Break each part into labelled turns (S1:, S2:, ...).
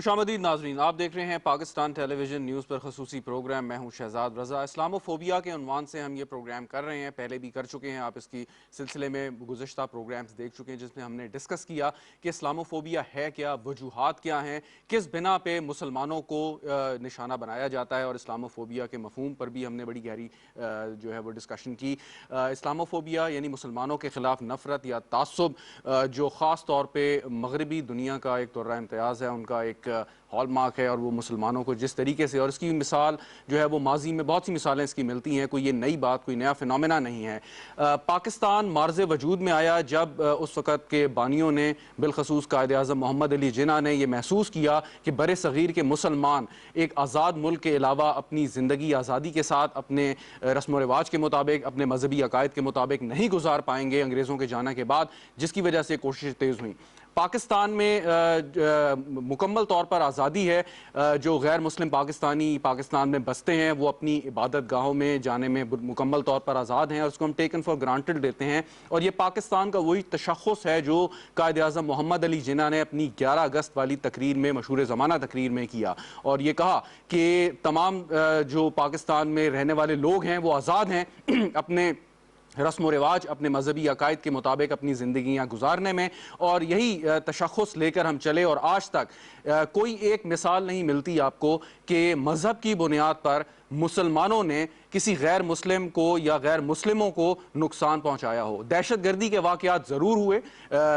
S1: खुशामदीद नाजरीन, आप देख रहे हैं पाकिस्तान टेलीविजन न्यूज़ पर खसूसी प्रोग्राम। मैं हूं शहजाद रजा। इस्लामोफोबिया के उन्वान से हम ये प्रोग्राम कर रहे हैं, पहले भी कर चुके हैं। आप इसकी सिलसिले में गुज़श्ता प्रोग्राम्स देख चुके हैं जिसमें हमने डिस्कस किया कि इस्लामोफोबिया है क्या, वजूहात क्या हैं, किस बिना पे मुसलमानों को निशाना बनाया जाता है, और इस्लामोफोबिया के मफहूम पर भी हमने बड़ी गहरी जो है वो डिस्कशन की। इस्लामोफोबिया यानी मुसलमानों के ख़िलाफ़ नफ़रत या तासुब, जो ख़ास तौर पर मगरबी दुनिया का एक तर्रा इम्तियाज़ है, उनका एक हॉल मार्क है, और वो मुसलमानों को जिस तरीके से, और इसकी मिसाल जो है वो माजी में बहुत सी मिसालें इसकी मिलती हैं, कोई ये नई बात, कोई नया फिनोमेना नहीं है। पाकिस्तान मार्ज़ वजूद में आया जब उस वक़्त के बानियों ने, बिलखसूस कायद आज़म मोहम्मद अली जिन्ना ने, यह महसूस किया कि बर सग़ीर के मुसलमान एक आज़ाद मुल्क के अलावा अपनी ज़िंदगी आज़ादी के साथ अपने रस्म व रिवाज के मुताबिक, अपने मजहबी अकायद के मुताबिक नहीं गुजार पाएंगे अंग्रेज़ों के जाने के बाद, जिसकी वजह से कोशिश तेज़ हुई। पाकिस्तान में मुकम्मल तौर पर आज़ादी है। जो गैर मुस्लिम पाकिस्तानी पाकिस्तान में बसते हैं वो अपनी इबादत गाहों में जाने में मुकम्मल तौर पर आज़ाद हैं, और उसको हम टेकन फॉर ग्रांटेड लेते हैं। और ये पाकिस्तान का वही तशख़्ख़ुस है जो कायद आज़म मोहम्मद अली जिन्ना ने अपनी 11 अगस्त वाली तकरीर में, मशहूर ज़माना तकरीर में किया, और ये कहा कि तमाम जो पाकिस्तान में रहने वाले लोग हैं वो आज़ाद हैं अपने रस्म व रिवाज, अपने मजहबी अकायद के मुताबिक अपनी ज़िंदगियाँ गुजारने में। और यही तशख़्ख़ुस लेकर हम चले, और आज तक कोई एक मिसाल नहीं मिलती आपको कि मज़हब की बुनियाद पर मुसलमानों ने किसी गैर मुस्लिम को या गैर मुस्लिमों को नुकसान पहुंचाया हो। दहशत गर्दी के वाक़यात ज़रूर हुए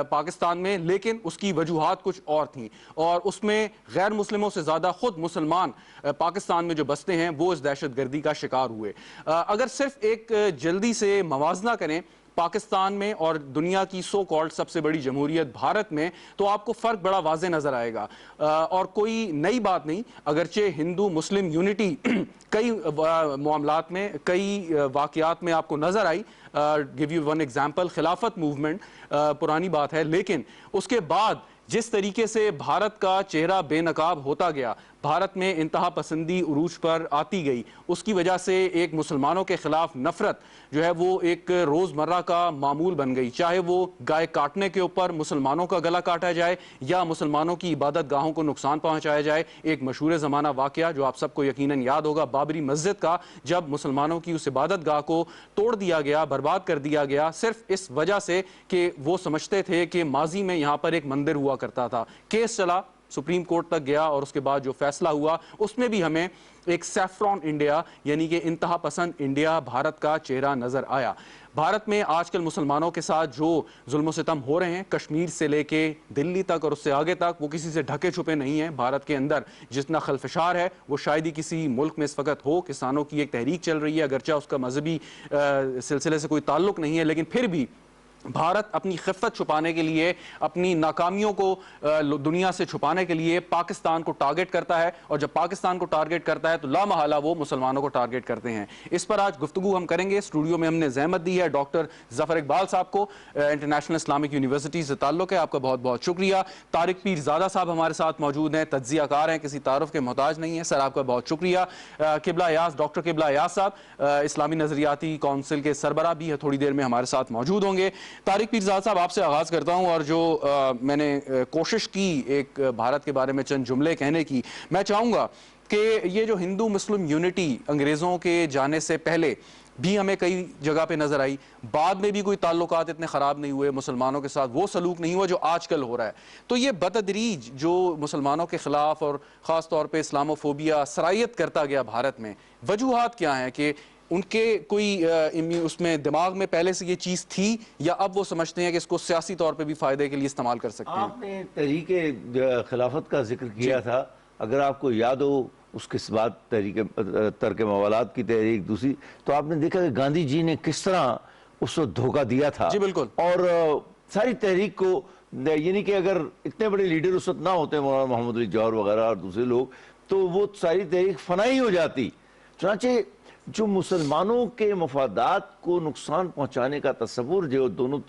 S1: पाकिस्तान में, लेकिन उसकी वजूहात कुछ और थीं, और उसमें गैर मुस्लिमों से ज़्यादा ख़ुद मुसलमान पाकिस्तान में जो बसते हैं वो इस दहशत गर्दी का शिकार हुए। अगर सिर्फ एक जल्दी से मवाजना करें पाकिस्तान में और दुनिया की सो कॉल्ड सबसे बड़ी जमहूरियत भारत में, तो आपको फ़र्क बड़ा वाज़े नज़र आएगा। और कोई नई बात नहीं, अगरचे हिंदू मुस्लिम यूनिटी कई मामलात में, कई वाक़यात में आपको नज़र आई। गिव यू वन एग्जाम्पल, खिलाफत मूवमेंट पुरानी बात है, लेकिन उसके बाद जिस तरीके से भारत का चेहरा बेनकाब होता गया, भारत में इंतहा पसंदी उरूज पर आती गई, उसकी वजह से एक मुसलमानों के ख़िलाफ़ नफ़रत जो है वो एक रोज़मर्रा का मामूल बन गई। चाहे वो गाय काटने के ऊपर मुसलमानों का गला काटा जाए या मुसलमानों की इबादत गाहों को नुकसान पहुँचाया जाए। एक मशहूर ज़माना वाक़या जो आप सबको यकीनन याद होगा, बाबरी मस्जिद का, जब मुसलमानों की उस इबादत गाह को तोड़ दिया गया, बर्बाद कर दिया गया, सिर्फ इस वजह से कि वो समझते थे कि माजी में यहाँ पर एक मंदिर हुआ करता था। केस चला, सुप्रीम कोर्ट तक गया, और उसके बाद जो फैसला हुआ उसमें भी हमें एक सैफ्रॉन इंडिया यानी कि इंतहा पसंद इंडिया भारत का चेहरा नजर आया। भारत में आजकल मुसलमानों के साथ जो जुल्म सितम हो रहे हैं, कश्मीर से लेके दिल्ली तक और उससे आगे तक, वो किसी से ढके छुपे नहीं हैं। भारत के अंदर जितना खलफशार है वो शायद ही किसी मुल्क में इस वक्त हो। किसानों की एक तहरीक चल रही है, अगरचा उसका मजहबी सिलसिले से कोई ताल्लुक नहीं है, लेकिन फिर भी भारत अपनी खिफ़त छुपाने के लिए, अपनी नाकामियों को दुनिया से छुपाने के लिए पाकिस्तान को टारगेट करता है, और जब पाकिस्तान को टारगेट करता है तो लामहला वो मुसलमानों को टारगेट करते हैं। इस पर आज गुफ्तगू हम करेंगे। स्टूडियो में हमने ज़हमत दी है डॉक्टर ज़फ़र इकबाल साहब को, इंटरनेशनल इस्लामिक यूनिवर्सिटी से ताल्लुक़ है, आपका बहुत बहुत शुक्रिया। तारिक पीरज़ादा साहब हमारे साथ मौजूद हैं, तज्ज़ियाकार हैं, किसी तारुफ के मोहताज नहीं है, सर आपका बहुत शुक्रिया। किबला यास, डॉक्टर किबला यास साहब इस्लामी नज़रियाती काउंसिल के सरबराह भी है, थोड़ी देर में हमारे साथ मौजूद होंगे। तारिक पीरज़ादा साहब, आपसे आगाज़ करता हूं, और जो मैंने कोशिश की एक भारत के बारे में चंद जुमले कहने की, मैं चाहूँगा कि ये जो हिंदू मुस्लिम यूनिटी अंग्रेज़ों के जाने से पहले भी हमें कई जगह पे नज़र आई, बाद में भी कोई ताल्लुकात इतने ख़राब नहीं हुए, मुसलमानों के साथ वो सलूक नहीं हुआ जो आजकल हो रहा है। तो ये बतदरीज जो मुसलमानों के ख़िलाफ़ और ख़ास तौर पे इस्लामोफोबिया सरायत करता गया भारत में, वजूहात क्या हैं कि उनके कोई उसमें दिमाग में पहले से ये चीज़ थी, या अब वो समझते हैं कि इसको सियासी तौर पे भी फ़ायदे के लिए इस्तेमाल कर सकते हैं?
S2: आपने तहरीक खिलाफत का जिक्र किया था, अगर आपको याद हो उसके बाद तर्क मवालात की तहरीक दूसरी, तो आपने देखा कि गांधी जी ने किस तरह उसको धोखा दिया था।
S1: जी बिल्कुल।
S2: और सारी तहरीक को, यानी कि अगर इतने बड़े लीडर उस वक्त ना होते, मौलाना मोहम्मद अली जौहर वगैरह और दूसरे लोग, तो वो सारी तहरीक फनाई हो जाती। चुनांचे जो मुसलमानों के मफादात को नुकसान पहुंचाने का तस्वुर जो दोनों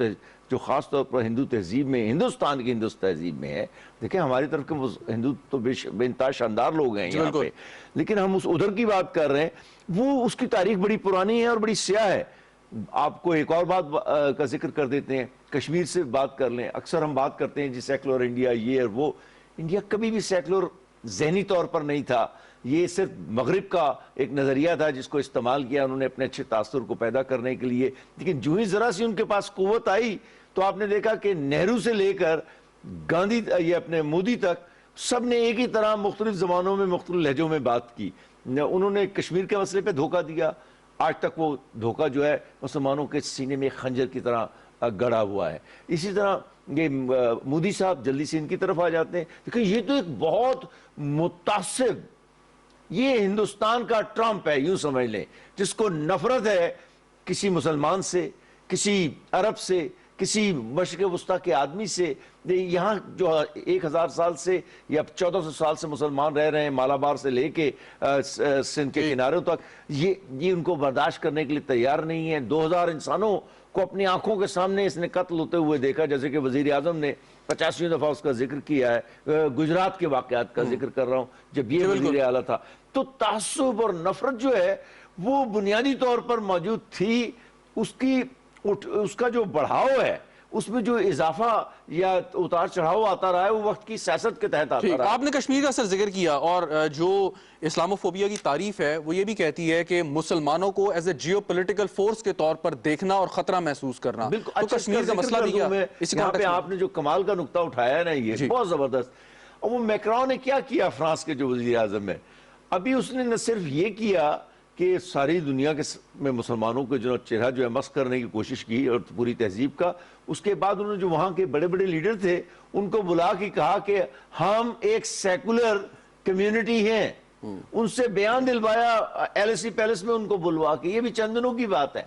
S2: जो ख़ास तौर पर हिंदू तहजीब में, हिंदुस्तान की हिंदू तहजीब में है, देखिए हमारी तरफ के हिंदू तो बेइंतहा शानदार लोग हैं यहाँ पे, लेकिन हम उस उधर की बात कर रहे हैं, वो उसकी तारीख बड़ी पुरानी है और बड़ी स्याह है। आपको एक और बात का जिक्र कर देते हैं, कश्मीर से बात कर लें। अक्सर हम बात करते हैं जी सेकुलर इंडिया, ये और वो। इंडिया कभी भी सेकुलर ذہنی طور پر نہیں تھا، یہ صرف مغرب کا ایک نظریہ تھا جس کو استعمال کیا انہوں نے اپنے اچھے تاثر کو پیدا کرنے کے لیے. لیکن جو ہی ذرا سی ان کے پاس قوت آئی تو آپ نے دیکھا کہ نہرو سے لے کر گاندھی یہ اپنے مودی تک سب نے ایک ہی طرح مختلف زبانوں میں مختلف لہجوں میں بات کی. انہوں نے کشمیر کے مسئلے پہ دھوکہ دیا، آج تک وہ دھوکہ جو ہے مسلمانوں کے سینے میں خنجر کی طرح گڑا ہوا ہے. اسی طرح یہ مودی صاحب جلدی سے ان کی طرف آ جاتے ہیں. دیکھیں یہ تو ایک بہت متعصب، یہ ہندوستان کا ٹرمپ ہے یوں سمجھ لیں، جس کو نفرت ہے کسی مسلمان سے، کسی عرب سے، کسی مشرق وسطیٰ کے آدمی سے. یہاں جو 1000 سال سے یا 1400 سال سے مسلمان رہ رہے ہیں، مالابار سے لے کے سندھ کے کناروں تک، یہ ان کو برداشت کرنے کے لیے تیار نہیں ہے. 2000 انسانوں کو اپنی آنکھوں کے سامنے اس نے قتل ہوتے ہوئے دیکھا، جیسے کہ وزیر اعظم نے 85ویں دفعہ اس کا ذکر کیا ہے. گجرات کے واقعات کا ذکر کر رہا ہوں جب یہ وزیر اعلیٰ تھا. تو تعصب اور نفرت جو ہے وہ بنیادی طور پر موجود تھی. اس کا جو بڑھاؤ ہے، اس میں جو اضافہ یا اتار چڑھاؤ آتا رہا ہے وہ وقت کی سیاست کے تحت آتا رہا ہے.
S1: آپ نے کشمیر کا سر ذکر کیا، اور جو اسلاموفوبیا کی تعریف ہے وہ یہ بھی کہتی ہے کہ مسلمانوں کو as a geopolitical force کے طور پر دیکھنا اور خطرہ محسوس کرنا.
S2: بالکل.
S1: تو کشمیر کا مسئلہ بھی کیا؟
S2: یہاں پہ آپ نے جو کمال کا نقطہ اٹھایا ہے نا، یہ بہت زبردست. اور وہ میکرون نے کیا کیا، فرانس کے جو وزیر اعظم ہے، ابھی اس نے نہ صرف یہ کیا کہ ساری دنیا میں مسلمانوں کو جو چہرہ جو ہے مسخ کرنے کی کوشش کی اور پوری تہذیب کا، اس کے بعد انہوں نے جو وہاں کے بڑے بڑے لیڈر تھے ان کو بلا کے کہا کہ ہم ایک سیکولر کمیونٹی ہیں. ان سے بیان دلوایا ایلیسی پیلس میں ان کو بلوا کے. یہ بھی چند دنوں کی بات ہے.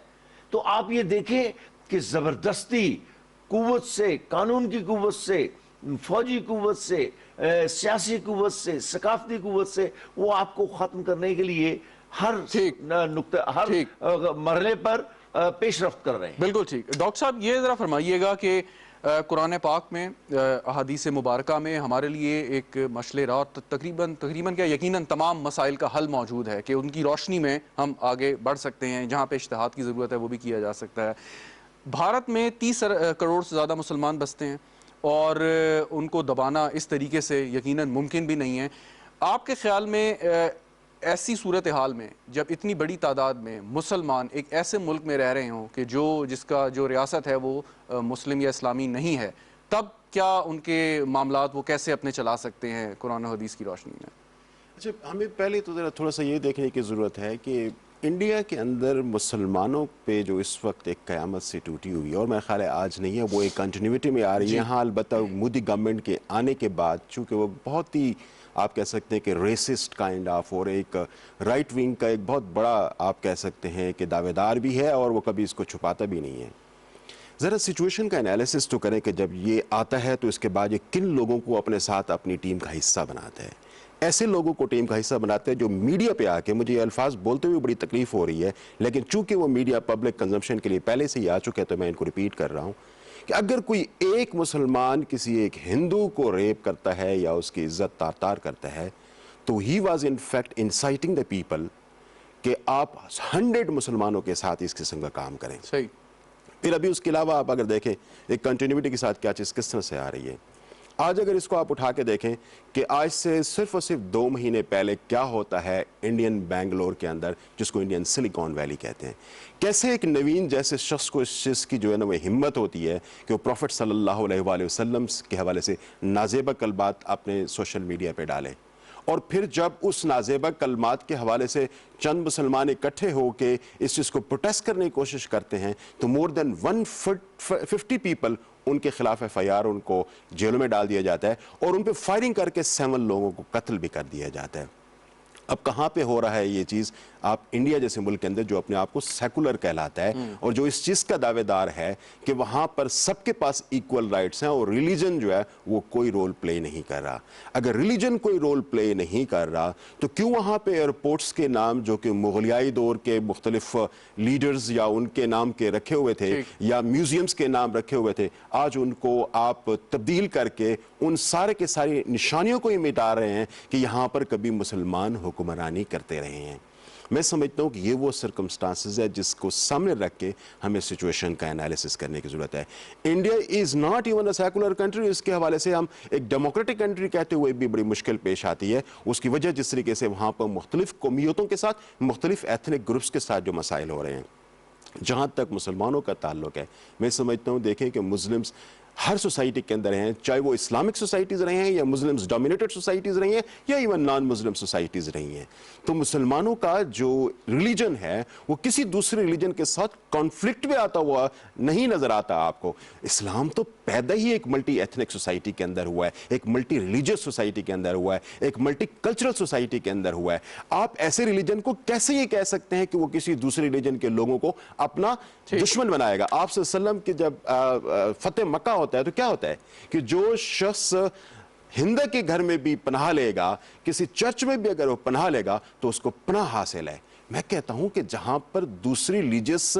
S2: تو آپ یہ دیکھیں کہ زبردستی قوت سے، قانون کی قوت سے، فوجی قوت سے، سیاسی قوت سے، ثقافتی قوت سے وہ آپ کو ختم کرنے کے لیے ہر نقطہ، ہر مرحلے پر پیش رفت کر رہے ہیں.
S1: بالکل ٹھیک. ڈاکٹر صاحب یہ ذرا فرمائیے گا کہ قرآن پاک میں، احادیث مبارکہ میں ہمارے لیے ایک مشعل راہ، تقریباً کیا یقیناً تمام مسائل کا حل موجود ہے کہ ان کی روشنی میں ہم آگے بڑھ سکتے ہیں. جہاں پہ اجتہاد کی ضرورت ہے وہ بھی کیا جا سکتا ہے. بھارت میں 30 کروڑ سے زیادہ مسلمان بستے ہیں اور ان کو دبانا اس طریقے سے یقیناً ممکن بھی نہیں ہے. آپ کے خیال میں ایسی صورتحال میں جب اتنی بڑی تعداد میں مسلمان ایک ایسے ملک میں رہ رہے ہوں کہ جس کا جو ریاست ہے وہ مسلم یا اسلامی نہیں ہے، تب کیا ان کے معاملات وہ کیسے اپنے چلا سکتے ہیں قرآن و حدیث کی روشنی میں؟
S3: اچھا، ہمیں پہلے تو ذرا تھوڑا سا یہ دیکھنے کی ضرورت ہے کہ انڈیا کے اندر مسلمانوں پہ جو اس وقت ایک قیامت سے ٹوٹی ہوئی ہے، اور میرا خیال ہے آج نہیں ہے، وہ ایک کنٹینیوٹی میں آ رہی ہے. ہاں البتہ مودی گورنمنٹ کے آنے کے بعد چونکہ وہ بہت ہی آپ کہہ سکتے ہیں کہ ریسسٹ کائنڈ آف، اور ایک رائٹ ونگ کا ایک بہت بڑا آپ کہہ سکتے ہیں کہ دعوے دار بھی ہے، اور وہ کبھی اس کو چھپاتا بھی نہیں ہے. ذرا سچویشن کا انالیسس تو کریں کہ جب یہ آتا ہے تو اس کے بعد یہ کن لوگوں کو اپنے ساتھ اپنی ٹیم کا حصہ بناتا ہے. ایسے لوگوں کو ٹیم کا حصہ بناتے ہیں جو میڈیا پہ آ کے، مجھے یہ الفاظ بولتے ہوئے بڑی تکلیف ہو رہی ہے لیکن چونکہ وہ میڈیا پبلک کنزمپشن کے لیے پہلے سے ہی آ چکے ہیں تو میں ان کو ریپیٹ کر رہا ہوں کہ اگر کوئی ایک مسلمان کسی ایک ہندو کو ریپ کرتا ہے یا اس کی عزت تار تار کرتا ہے تو he was in fact inciting the people کہ آپ 100 مسلمانوں کے ساتھ اس قسم کا کام کریں.
S1: صحیح.
S3: پھر ابھی اس کے علاوہ آپ اگر دیکھیں ایک کنٹینیوٹی کے ساتھ کیا چیز کس طرح سے آ رہی ہے. آج اگر اس کو آپ اٹھا کے دیکھیں کہ آج سے صرف اور صرف 2 مہینے پہلے کیا ہوتا ہے انڈین بینگلور کے اندر، جس کو انڈین سلیکون ویلی کہتے ہیں، کیسے ایک نوین جیسے شخص کو اس چیز کی جو ہے نا وہ ہمت ہوتی ہے کہ وہ پروفٹ صلی اللہ علیہ وآلہ وسلم کے حوالے سے نازیبہ کلمات اپنے سوشل میڈیا پہ ڈالیں. اور پھر جب اس نازیبہ کلمات کے حوالے سے چند مسلمان اکٹھے ہو کے اس چیز کو پروٹیسٹ کرنے کی کوشش کرتے ہیں تو مور دین 150 پیپل ان کے خلاف FIR ان کو جیلوں میں ڈال دیا جاتا ہے اور ان پہ فائرنگ کر کے 7 لوگوں کو قتل بھی کر دیا جاتا ہے. اب کہاں پہ ہو رہا ہے یہ چیز؟ آپ انڈیا جیسے ملک کے اندر جو اپنے آپ کو سیکولر کہلاتا ہے اور جو اس چیز کا دعوے دار ہے کہ وہاں پر سب کے پاس ایکول رائٹس ہیں اور ریلیجن جو ہے وہ کوئی رول پلے نہیں کر رہا. اگر ریلیجن کوئی رول پلے نہیں کر رہا تو کیوں وہاں پہ ایئرپورٹس کے نام جو کہ مغلیائی دور کے مختلف لیڈرز یا ان کے نام کے رکھے ہوئے تھے یا میوزیمز کے نام رکھے ہوئے تھے، آج ان کو آپ تبدیل کر کے ان سارے کے ساری نشانیوں کو ہی مٹا رہے ہیں کہ یہاں پر کبھی مسلمان حکمرانی کرتے رہے ہیں. मैं समझता हूँ कि ये वो सर्कमस्टांसेस है जिसको सामने रख के हमें सिचुएशन का एनालिसिस करने की ज़रूरत है। India is not even a secular country, इसके हवाले से हम एक डेमोक्रेटिक कंट्री कहते हुए भी बड़ी मुश्किल पेश आती है। उसकी वजह जिस तरीके से वहाँ पर मुख्तलिफ कौमियतों के साथ, मुख्तलिफ एथनिक ग्रुप्स के साथ जो मसाइल हो रहे हैं। जहाँ तक मुसलमानों का ताल्लुक है, मैं समझता हूँ देखें कि मुस्लिम्स हर सोसाइटी के अंदर हैं, चाहे वो इस्लामिक सोसाइटीज़ रही हैं या मुस्लिम्स डोमिनेटेड सोसाइटीज़ रही हैं या इवन नॉन मुस्लिम सोसाइटीज़ रही हैं। तो मुसलमानों का जो रिलीजन है वो किसी दूसरे रिलीजन के साथ कॉन्फ्लिक्ट में आता हुआ नहीं नज़र आता आपको। इस्लाम तो पैदा ही एक मल्टी एथनिक सोसाइटी के अंदर हुआ है, एक मल्टी रिलीजियस सोसाइटी के अंदर हुआ है, एक मल्टी कल्चरल सोसाइटी के अंदर हुआ है। आप ऐसे रिलीजन को कैसे ये कह सकते हैं कि वो किसी दूसरे रिलीजन के लोगों को अपना दुश्मन बनाएगा? आप सल्लल्लाहु अलैहि वसल्लम की जब फतेह मक्का होता है तो क्या होता है कि जो शख्स हिंदू के घर में भी पनाह लेगा, किसी चर्च में भी अगर वो पनाह लेगा तो उसको पनाह हासिल है। मैं कहता हूं कि जहां पर दूसरी रिलीजियस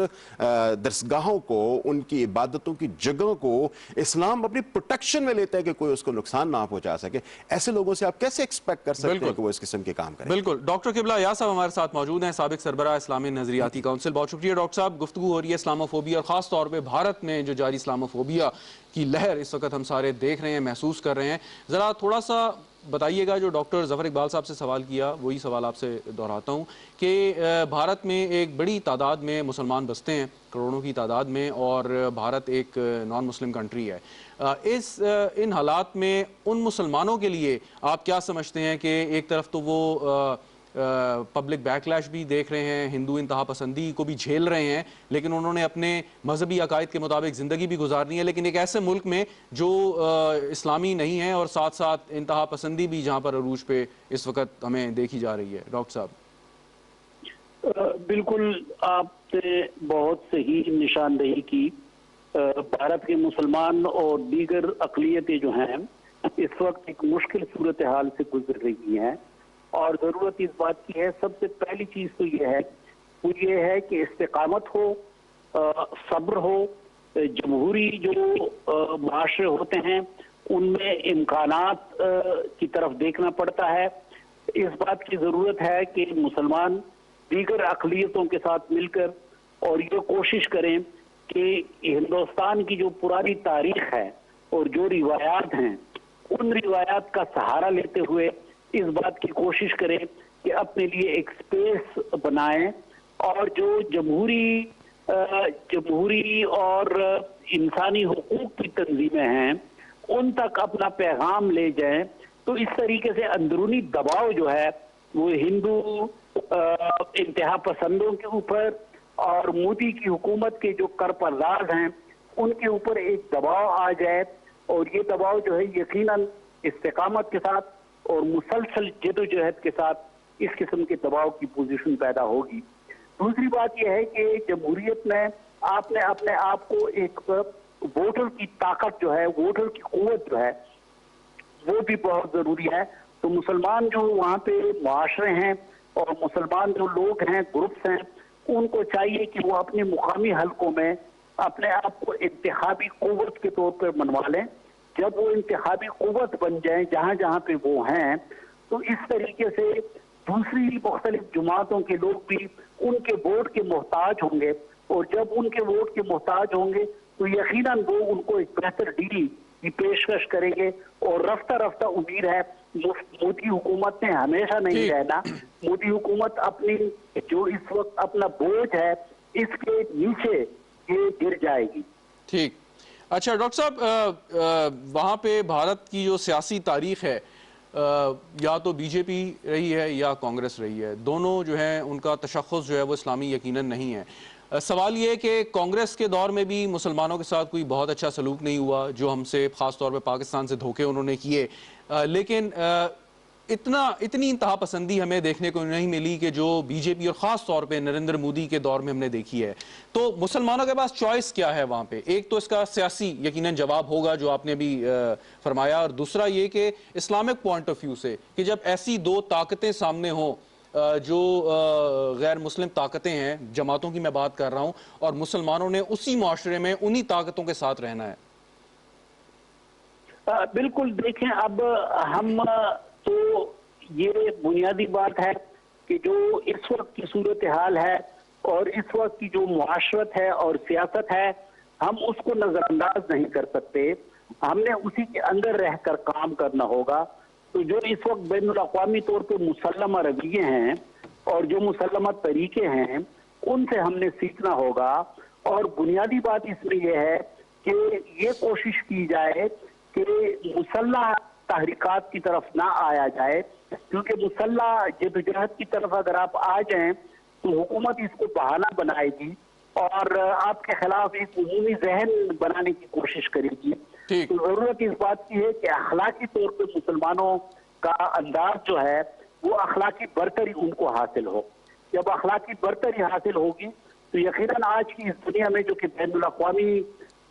S3: दरसगाहों को, उनकी इबादतों की जगह को इस्लाम अपनी प्रोटेक्शन में लेता है कि कोई उसको नुकसान ना पहुंचा सके, ऐसे लोगों से आप कैसे एक्सपेक्ट कर सकते हैं कि वो इस किस्म के काम करें?
S1: बिल्कुल। डॉक्टर किबला यास साहब हमारे साथ मौजूद हैं, साबिक सरबराह इस्लामी नजरियाती काउंसिल। बहुत शुक्रिया डॉक्टर साहब। गुफ्तगू हो रही है इस्लामोफोबिया और खास तौर पर भारत में जो जारी इस्लामोफोबिया की लहर इस वक्त हम सारे देख रहे हैं, महसूस कर रहे हैं। जरा थोड़ा सा बताइएगा, जो डॉक्टर जफर इकबाल साहब से सवाल किया वही सवाल आपसे दोहराता हूँ कि भारत में एक बड़ी तादाद में मुसलमान बसते हैं, करोड़ों की तादाद में, और भारत एक नॉन मुस्लिम कंट्री है। इन हालात में उन मुसलमानों के लिए आप क्या समझते हैं कि एक तरफ तो वो पब्लिक बैकलैश भी देख रहे हैं, हिंदू इंतहा पसंदी को भी झेल रहे हैं, लेकिन उन्होंने अपने मजहबी अकायद के मुताबिक ज़िंदगी भी गुजारनी है, लेकिन एक ऐसे मुल्क में जो इस्लामी नहीं है और साथ साथ इंतहा पसंदी भी जहाँ पर अरूज पे इस वक्त हमें देखी जा रही है। डॉक्टर साहब।
S4: बिल्कुल आपने बहुत सही निशानदेही की। भारत के मुसलमान और दीगर अक़लियतें जो हैं इस वक्त एक मुश्किल सूरत हाल से गुजर रही हैं, और ज़रूरत इस बात की है, सबसे पहली चीज़ तो ये है, वो ये है कि इस्तिकामत हो, सब्र हो। जमहूरी जो माशरे होते हैं उनमें इम्कानात की तरफ देखना पड़ता है। इस बात की ज़रूरत है कि मुसलमान दीगर अक़लियतों के साथ मिलकर और ये कोशिश करें कि हिंदुस्तान की जो पुरानी तारीख है और जो रिवायात हैं, उन रिवायात का सहारा लेते हुए इस बात की कोशिश करें कि अपने लिए एक स्पेस बनाएं, और जो जमहूरी और इंसानी हुकूक की तंजीमें हैं उन तक अपना पैगाम ले जाएं। तो इस तरीके से अंदरूनी दबाव जो है वो हिंदू इंतहा पसंदों के ऊपर और मोदी की हुकूमत के जो करपरदाज हैं उनके ऊपर एक दबाव आ जाए, और ये दबाव जो है यकीनन इस्तिकामत के साथ और मुसलसल जदोजहद के साथ इस किस्म के दबाव की पोजीशन पैदा होगी। दूसरी बात यह है कि जमहूरियत में आपने अपने आप को एक वोटर की ताकत जो है, वोटर की कुव्वत जो है, वो भी बहुत जरूरी है। तो मुसलमान जो वहाँ पे मुआशरे हैं और मुसलमान जो लोग हैं, ग्रुप्स हैं, उनको चाहिए कि वो अपने मुकामी हलकों में अपने आप को इंतखाबी कुव्वत के तौर पर मनवा लें। जब वो इंतखाबी कुव्वत बन जाए जहाँ जहाँ पे वो हैं, तो इस तरीके से दूसरी मुख्तलिफ जमातों के लोग भी उनके वोट के मोहताज होंगे, और जब उनके वोट के मोहताज होंगे तो यकीनन वो उनको एक बेहतर डील की पेशकश करेंगे। और रफ्ता रफ्ता उम्मीद है मोदी हुकूमत ने हमेशा नहीं रहना, मोदी हुकूमत अपनी जो इस वक्त अपना बोझ है इसके नीचे ये गिर जाएगी।
S1: ठीक। अच्छा डॉक्टर साहब, वहाँ पे भारत की जो सियासी तारीख है, या तो बीजेपी रही है या कांग्रेस रही है, दोनों जो है उनका तशख़्ख़ुस जो है वो इस्लामी यकीनन नहीं है। सवाल ये है कि कांग्रेस के दौर में भी मुसलमानों के साथ कोई बहुत अच्छा सलूक नहीं हुआ, जो हमसे ख़ास तौर पे पाकिस्तान से धोखे उन्होंने किए, लेकिन इतनी इंतहा पसंदी हमें देखने को नहीं मिली कि जो बीजेपी और ख़ास तौर पे नरेंद्र मोदी के दौर में हमने देखी है। तो मुसलमानों के पास चॉइस क्या है वहाँ पे? एक तो इसका सियासी यकीनन जवाब होगा जो आपने भी फरमाया, और दूसरा ये कि इस्लामिक पॉइंट ऑफ व्यू से कि जब ऐसी दो ताकतें सामने हों, जो गैर मुस्लिम ताकतें हैं, जमातों की मैं बात कर रहा हूँ, और मुसलमानों ने उसी माशरे में उन्हीं ताकतों के साथ रहना है।
S4: बिल्कुल। देखें, अब हम तो ये बुनियादी बात है कि जो इस वक्त की सूरत हाल है और इस वक्त की जो मुआशरत है और सियासत है, हम उसको नजरअंदाज नहीं कर सकते। हमने उसी के अंदर रहकर काम करना होगा। तो जो इस वक्त बैनुल अक़वामी तौर पर मुसल्लमा रवैये हैं और जो मुसल्लमा तरीके हैं, उनसे हमने सीखना होगा। और बुनियादी बात इसमें यह है कि ये कोशिश की जाए कि मुसल्लह तहरीकात की तरफ ना आया जाए, क्योंकि मुसल्लह जदोजहद की तरफ अगर आप आ जाएं तो हुकूमत इसको बहाना बनाएगी और आपके खिलाफ एक उमूमी जहन बनाने की कोशिश करेगी। तो जरूरत इस बात की है कि अखलाकी तौर पर मुसलमानों का अंदाज जो है वो अखलाकी बरतरी उनको हासिल हो। जब अखलाकी बरतरी हासिल होगी तो यकीनन आज की इस दुनिया में जो कि बैनुल अक़वामी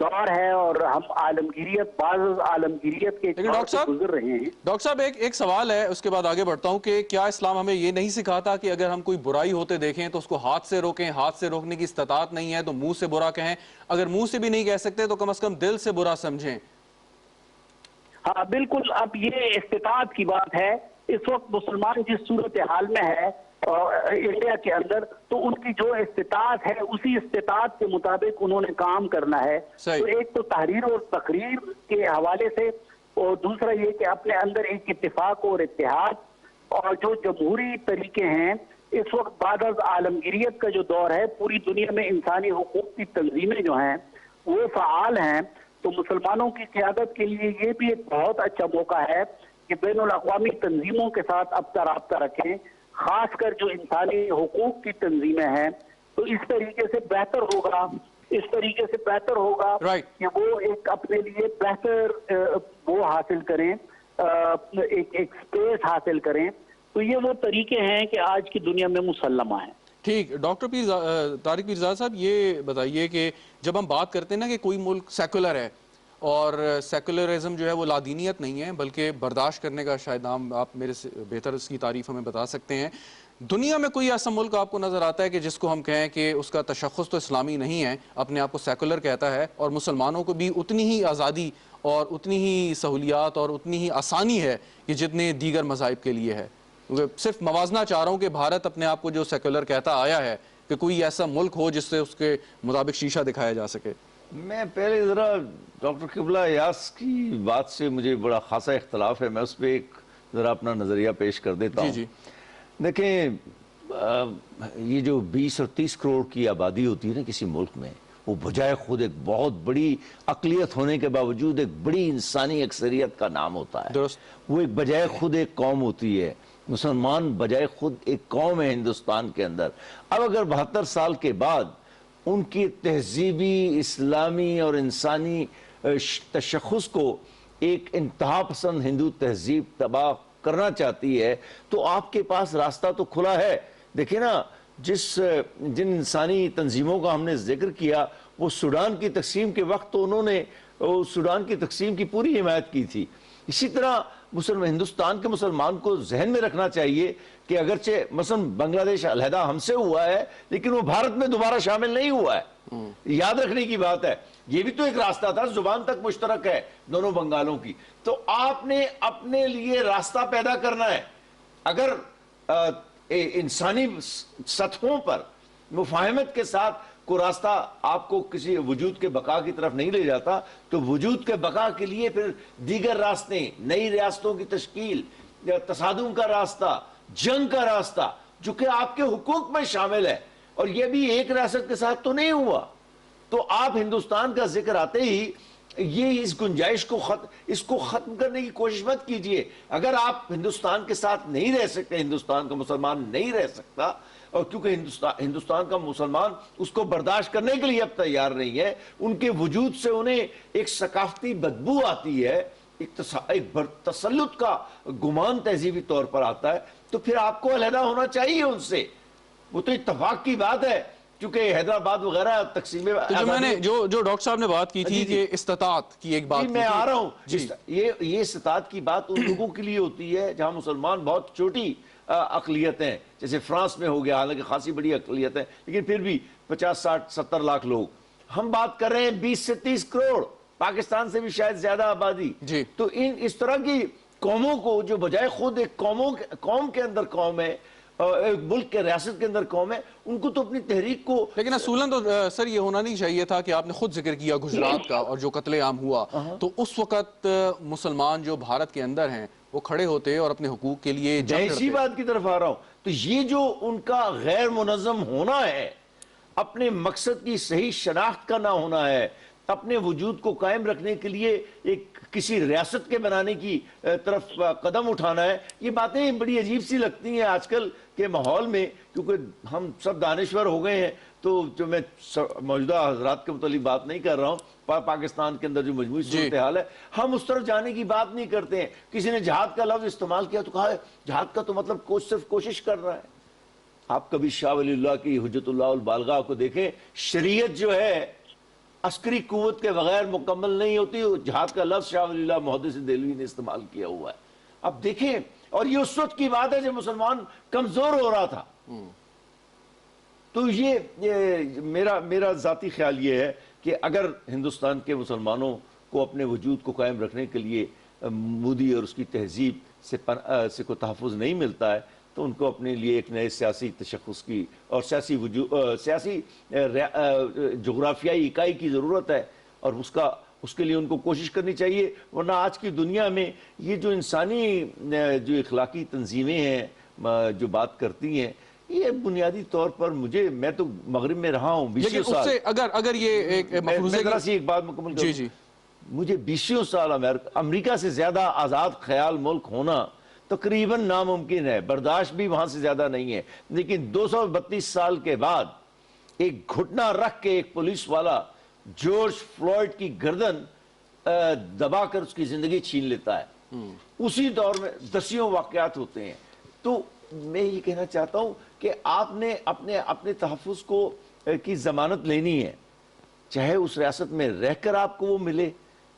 S4: दौर है और हम आलमगीरियत, बाज़ आलमगीरियत के दौर से गुजर रहे हैं।
S1: डॉक्टर साहब एक सवाल है, उसके बाद आगे बढ़ता हूं कि क्या इस्लाम हमें ये नहीं सिखाता कि अगर हम कोई बुराई होते देखें तो उसको हाथ से रोकें, हाथ से रोकने की इस्तिताअत नहीं है तो मुंह से बुरा कहें, अगर मुंह से भी नहीं कह सकते तो कम से कम दिल से बुरा समझें?
S4: हाँ बिल्कुल, अब ये इस्तिताअत की बात है। इस वक्त मुसलमान जिस सूरत हाल में है इंडिया के अंदर, तो उनकी जो इस्तिताअत है उसी इस्तिताअत के मुताबिक उन्होंने काम करना है। तो एक तो तहरीर और तकरीर के हवाले से, और दूसरा ये कि अपने अंदर एक इत्तेफाक और इत्तेहाद, और जो जमहूरी तरीके हैं इस वक्त बाद आलमगीरियत का जो दौर है, पूरी दुनिया में इंसानी हुकूक की तंजीमें जो हैं वो फ़आल हैं। तो मुसलमानों की क़यादत के लिए ये भी एक बहुत अच्छा मौका है कि बैनुल अक़वामी तंजीमों के साथ अब राब्ता रखें, खासकर जो इंसानी हुकूक की तंजीमें हैं। तो इस तरीके से बेहतर होगा, इस तरीके से बेहतर होगा कि वो एक अपने लिए बेहतर वो हासिल करें, एक स्पेस हासिल करें। तो ये वो तरीके हैं कि आज की दुनिया में मुसल्लमा है।
S1: ठीक, डॉक्टर तारिक पीरज़ादा साहब ये बताइए कि जब हम बात करते हैं ना कि कोई मुल्क सेकुलर है, और सेकुलरिज्म जो है वो लादीनियत नहीं है बल्कि बर्दाश्त करने का, शायद नाम आप मेरे से बेहतर इसकी तारीफ हमें बता सकते हैं, दुनिया में कोई ऐसा मुल्क आपको नज़र आता है कि जिसको हम कहें कि उसका तशख़्ख़ुस तो इस्लामी नहीं है, अपने आप को सेकुलर कहता है और मुसलमानों को भी उतनी ही आज़ादी और उतनी ही सहूलियात और उतनी ही आसानी है कि जितने दीगर मज़ाहिब के लिए है? सिर्फ मवाजना चाह रहा हूँ कि भारत अपने आप को जो सेकुलर कहता आया है कि कोई ऐसा मुल्क हो जिससे उसके मुताबिक शीशा दिखाया जा सके।
S2: मैं पहले ज़रा डॉक्टर किबला यास की बात से मुझे बड़ा खासा इख्तलाफ है, मैं उस पर एक ज़रा अपना नज़रिया पेश कर देता हूँ। देखें, ये जो 20 और 30 करोड़ की आबादी होती है ना किसी मुल्क में, वो बजाय खुद एक बहुत बड़ी अक़लियत होने के बावजूद एक बड़ी इंसानी अक्सरियत का नाम होता है। वो एक बजाय खुद एक कौम होती है। मुसलमान बजाय खुद एक कौम है हिंदुस्तान के अंदर। अब अगर 72 साल के बाद उनकी तहजीबी, इस्लामी और इंसानी तशख़्ख़ुस को एक इंतहा पसंद हिंदू तहजीब तबाह करना चाहती है, तो आपके पास रास्ता तो खुला है। देखिए ना, जिन इंसानी तंजीमों का हमने जिक्र किया, वो सूडान की तकसीम के वक्त तो उन्होंने सूडान की तकसीम की पूरी हिमायत की थी। इसी तरह हिंदुस्तान के मुसलमान को जहन में रखना चाहिए कि अगरचे मसलन बांग्लादेश अलहदा हमसे हुआ है, लेकिन वो भारत में दोबारा शामिल नहीं हुआ है। याद रखने की बात है, ये भी तो एक रास्ता था, जुबान तक मुश्तरक है दोनों बंगालों की। तो आपने अपने लिए रास्ता पैदा करना है। अगर इंसानी सतहों पर मुफाहमत के साथ को रास्ता आपको किसी वजूद के बका की तरफ नहीं ले जाता, तो वजूद के बका के लिए फिर दीगर रास्ते, नई रियासतों की तश्कील, तसादुम का रास्ता, जंग का रास्ता, जो कि आपके हुकूक में शामिल है, और यह भी एक रियासत के साथ तो नहीं हुआ। तो आप हिंदुस्तान का जिक्र आते ही ये इस गुंजाइश को इसको खत्म करने की कोशिश मत कीजिए। अगर आप हिंदुस्तान के साथ नहीं रह सकते, हिंदुस्तान का मुसलमान नहीं रह सकता, और क्योंकि हिंदुस्तान का मुसलमान उसको बर्दाश्त करने के लिए अब तैयार नहीं है, उनके वजूद से उन्हें एक सकाफती बदबू आती है, एक तसल्लुत का गुमान तहजीबी तौर पर आता है, तो फिर आपको अलहदा होना चाहिए उनसे। वो तो इत्तफाक की बात है, क्योंकि हैदराबाद वगैरह तकसीम
S1: जो डॉक्टर साहब ने बात की थी कि इस्तिताअत की एक बात,
S2: मैं आ रहा हूँ, ये इस्तिताअत की बात उन लोगों के लिए होती है जहां मुसलमान बहुत छोटी अक़लियत हैं, जैसे फ्रांस में हो गया, हालांकि खासी बड़ी अक़लियत है, लेकिन फिर भी 50, 60, 70 लाख लोग। हम बात कर रहे हैं 20 से 30 करोड़, पाकिस्तान से भी शायद ज्यादा आबादी। तो इस तरह की कौमों को, जो बजाय खुद एक कौम के अंदर कौम है, ایک ملک کے ریاست کے اندر قوم ہے، ان کو تو اپنی تحریک کو
S1: لیکن اصولاً تو سر یہ ہونا نہیں چاہیے تھا کہ آپ نے خود ذکر کیا گجرات کا اور جو قتل عام ہوا، تو اس وقت مسلمان جو بھارت کے اندر ہیں وہ کھڑے ہوتے اور اپنے حقوق کے لیے
S2: میں
S1: جنگ
S2: اسی
S1: لڑتے۔
S2: بات کی طرف آ رہا ہوں۔ تو یہ جو ان کا غیر منظم ہونا ہے، اپنے مقصد کی صحیح شناخت کا نہ ہونا ہے، اپنے وجود کو قائم رکھنے کے لیے ایک کسی ریاست کے بنانے کی طرف قدم اٹھانا ہے، یہ باتیں بڑی عجیب سی لگتی ہیں آج کل کے ماحول میں، کیونکہ ہم سب دانشور ہو گئے ہیں۔ تو جو میں موجودہ حضرات کے متعلق بات نہیں کر رہا ہوں، پاکستان کے اندر جو مجموعی صورتحال ہے، ہم اس طرف جانے کی بات نہیں کرتے ہیں۔ کسی نے جہاد کا لفظ استعمال کیا تو کہا ہے جہاد کا تو مطلب صرف کوشش کر رہا ہے۔ آپ کبھی شاہ ولی اللہ کی حجت اللہ البالغہ کو دیکھیں، شریعت جو ہے عسکری قوت کے بغیر مکمل نہیں ہوتی، جہاد کا لفظ شاہ ولی اللہ محدث دہلوی نے استعمال کیا ہوا ہے۔ اب دیکھیں، اور یہ اس وقت کی بات ہے جب مسلمان کمزور ہو رہا تھا۔ تو یہ میرا ذاتی خیال یہ ہے کہ اگر ہندوستان کے مسلمانوں کو اپنے وجود کو قائم رکھنے کے لیے مودی اور اس کی تہذیب سے کوئی تحفظ نہیں ملتا ہے، تو ان کو اپنے لیے ایک نئے سیاسی تشخص کی اور سیاسی جغرافیائی اکائی کی ضرورت ہے، اور اس کے لیے ان کو کوشش کرنی چاہیے۔ ورنہ آج کی دنیا میں یہ جو انسانی جو اخلاقی تنظیمیں ہیں جو بات کرتی ہیں، یہ بنیادی طور پر میں تو مغرب میں رہا ہوں 20
S1: لیکن اس
S2: سال۔
S1: سے اگر یہ ایک مفروضے
S2: میں ذرا
S1: کی
S2: سی ایک بات مکمل کروں۔
S1: جی
S2: مجھے 20 سال امریکہ سے زیادہ آزاد خیال ملک ہونا تقریباً ناممکن ہے، برداشت بھی وہاں سے زیادہ نہیں ہے، لیکن 232 سال کے بعد ایک گھٹنا رکھ کے ایک پولیس والا جارج فلوئڈ کی گردن دبا کر اس کی زندگی چھین لیتا ہے، اسی دور میں دسیوں واقعات ہوتے ہیں۔ تو میں یہ کہنا چاہتا ہوں کہ آپ نے اپنے تحفظ کی ضمانت لینی ہے، چاہے اس ریاست میں رہ کر آپ کو وہ ملے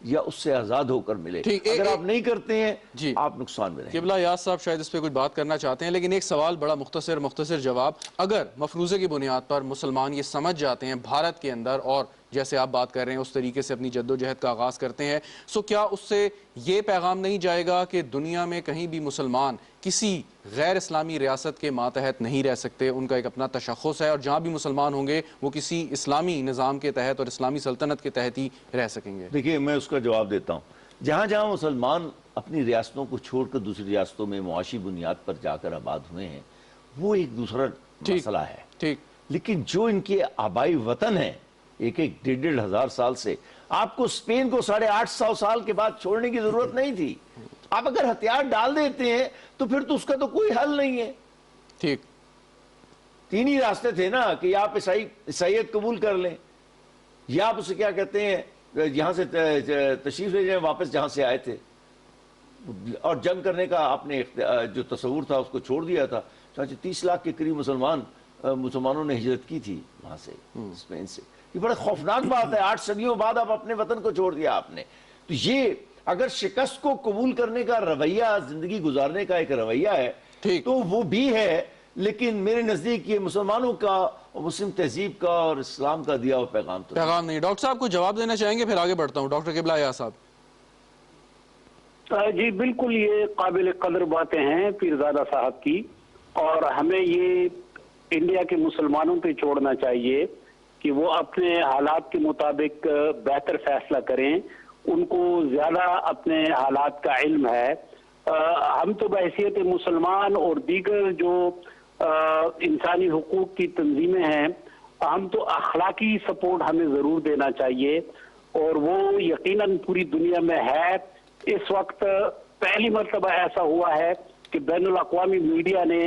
S2: یا اس سے آزاد ہو کر ملے۔ اگر آپ نہیں کرتے ہیں آپ نقصان میں رہیں گے۔
S1: قبلہ یاس صاحب شاید اس پہ کچھ بات کرنا چاہتے ہیں، لیکن ایک سوال بڑا مختصر جواب۔ اگر مفروضے کی بنیاد پر مسلمان یہ سمجھ جاتے ہیں بھارت کے اندر، اور جیسے آپ بات کر رہے ہیں اس طریقے سے اپنی جد و جہد کا آغاز کرتے ہیں، سو کیا اس سے یہ پیغام نہیں جائے گا کہ دنیا میں کہیں بھی مسلمان کسی غیر اسلامی ریاست کے ماتحت نہیں رہ سکتے، ان کا ایک اپنا تشخص ہے، اور جہاں بھی مسلمان ہوں گے وہ کسی اسلامی نظام کے تحت اور اسلامی سلطنت کے تحت ہی رہ سکیں گے؟
S2: دیکھیے، میں اس کا جواب دیتا ہوں۔ جہاں جہاں مسلمان اپنی ریاستوں کو چھوڑ کر دوسری ریاستوں میں معاشی بنیاد پر جا کر آباد ہوئے ہیں، وہ ایک دوسرا مسئلہ ہے، لیکن جو ان کے آبائی وطن ہیں ایک 1,500 سال سے، آپ کو اسپین کو 850 سال کے بعد چھوڑنے کی ضرورت نہیں تھی۔ آپ اگر ہتھیار ڈال دیتے ہیں تو پھر تو اس کا تو کوئی حل نہیں ہے۔
S1: ٹھیک،
S2: 3 ہی راستے تھے نا، کہ آپ عیسائیت قبول کر لیں، یا آپ اسے کیا کہتے ہیں یہاں سے تشریف لے جائیں واپس جہاں سے آئے تھے، اور جنگ کرنے کا آپ نے جو تصور تھا اس کو چھوڑ دیا تھا۔ چنانچہ 30 لاکھ کے قریب مسلمانوں نے ہجرت کی تھی وہاں سے، اسپین سے۔ یہ بڑا خوفناک بات ہے، 8 صدیوں بعد آپ اپنے وطن کو چھوڑ دیا آپ نے۔ تو یہ اگر شکست کو قبول کرنے کا رویہ، زندگی گزارنے کا ایک رویہ ہے تو وہ بھی ہے، لیکن میرے نزدیک یہ مسلمانوں کا، مسلم تہذیب کا اور اسلام کا دیا ہوا پیغام
S1: نہیں۔ ڈاکٹر صاحب کو جواب دینا چاہیں گے، پھر آگے بڑھتا ہوں۔ ڈاکٹر قبلہ یاس صاحب۔
S4: جی بالکل، یہ قابل قدر باتیں ہیں پیرزادہ صاحب کی، اور ہمیں یہ انڈیا کے مسلمانوں پہ چھوڑنا چاہیے کہ وہ اپنے حالات کے مطابق بہتر فیصلہ کریں۔ ان کو زیادہ اپنے حالات کا علم ہے۔ ہم تو بحیثیت مسلمان اور دیگر جو انسانی حقوق کی تنظیمیں ہیں، ہم تو اخلاقی سپورٹ ہمیں ضرور دینا چاہیے، اور وہ یقیناً پوری دنیا میں ہے۔ اس وقت پہلی مرتبہ ایسا ہوا ہے کہ بین الاقوامی میڈیا نے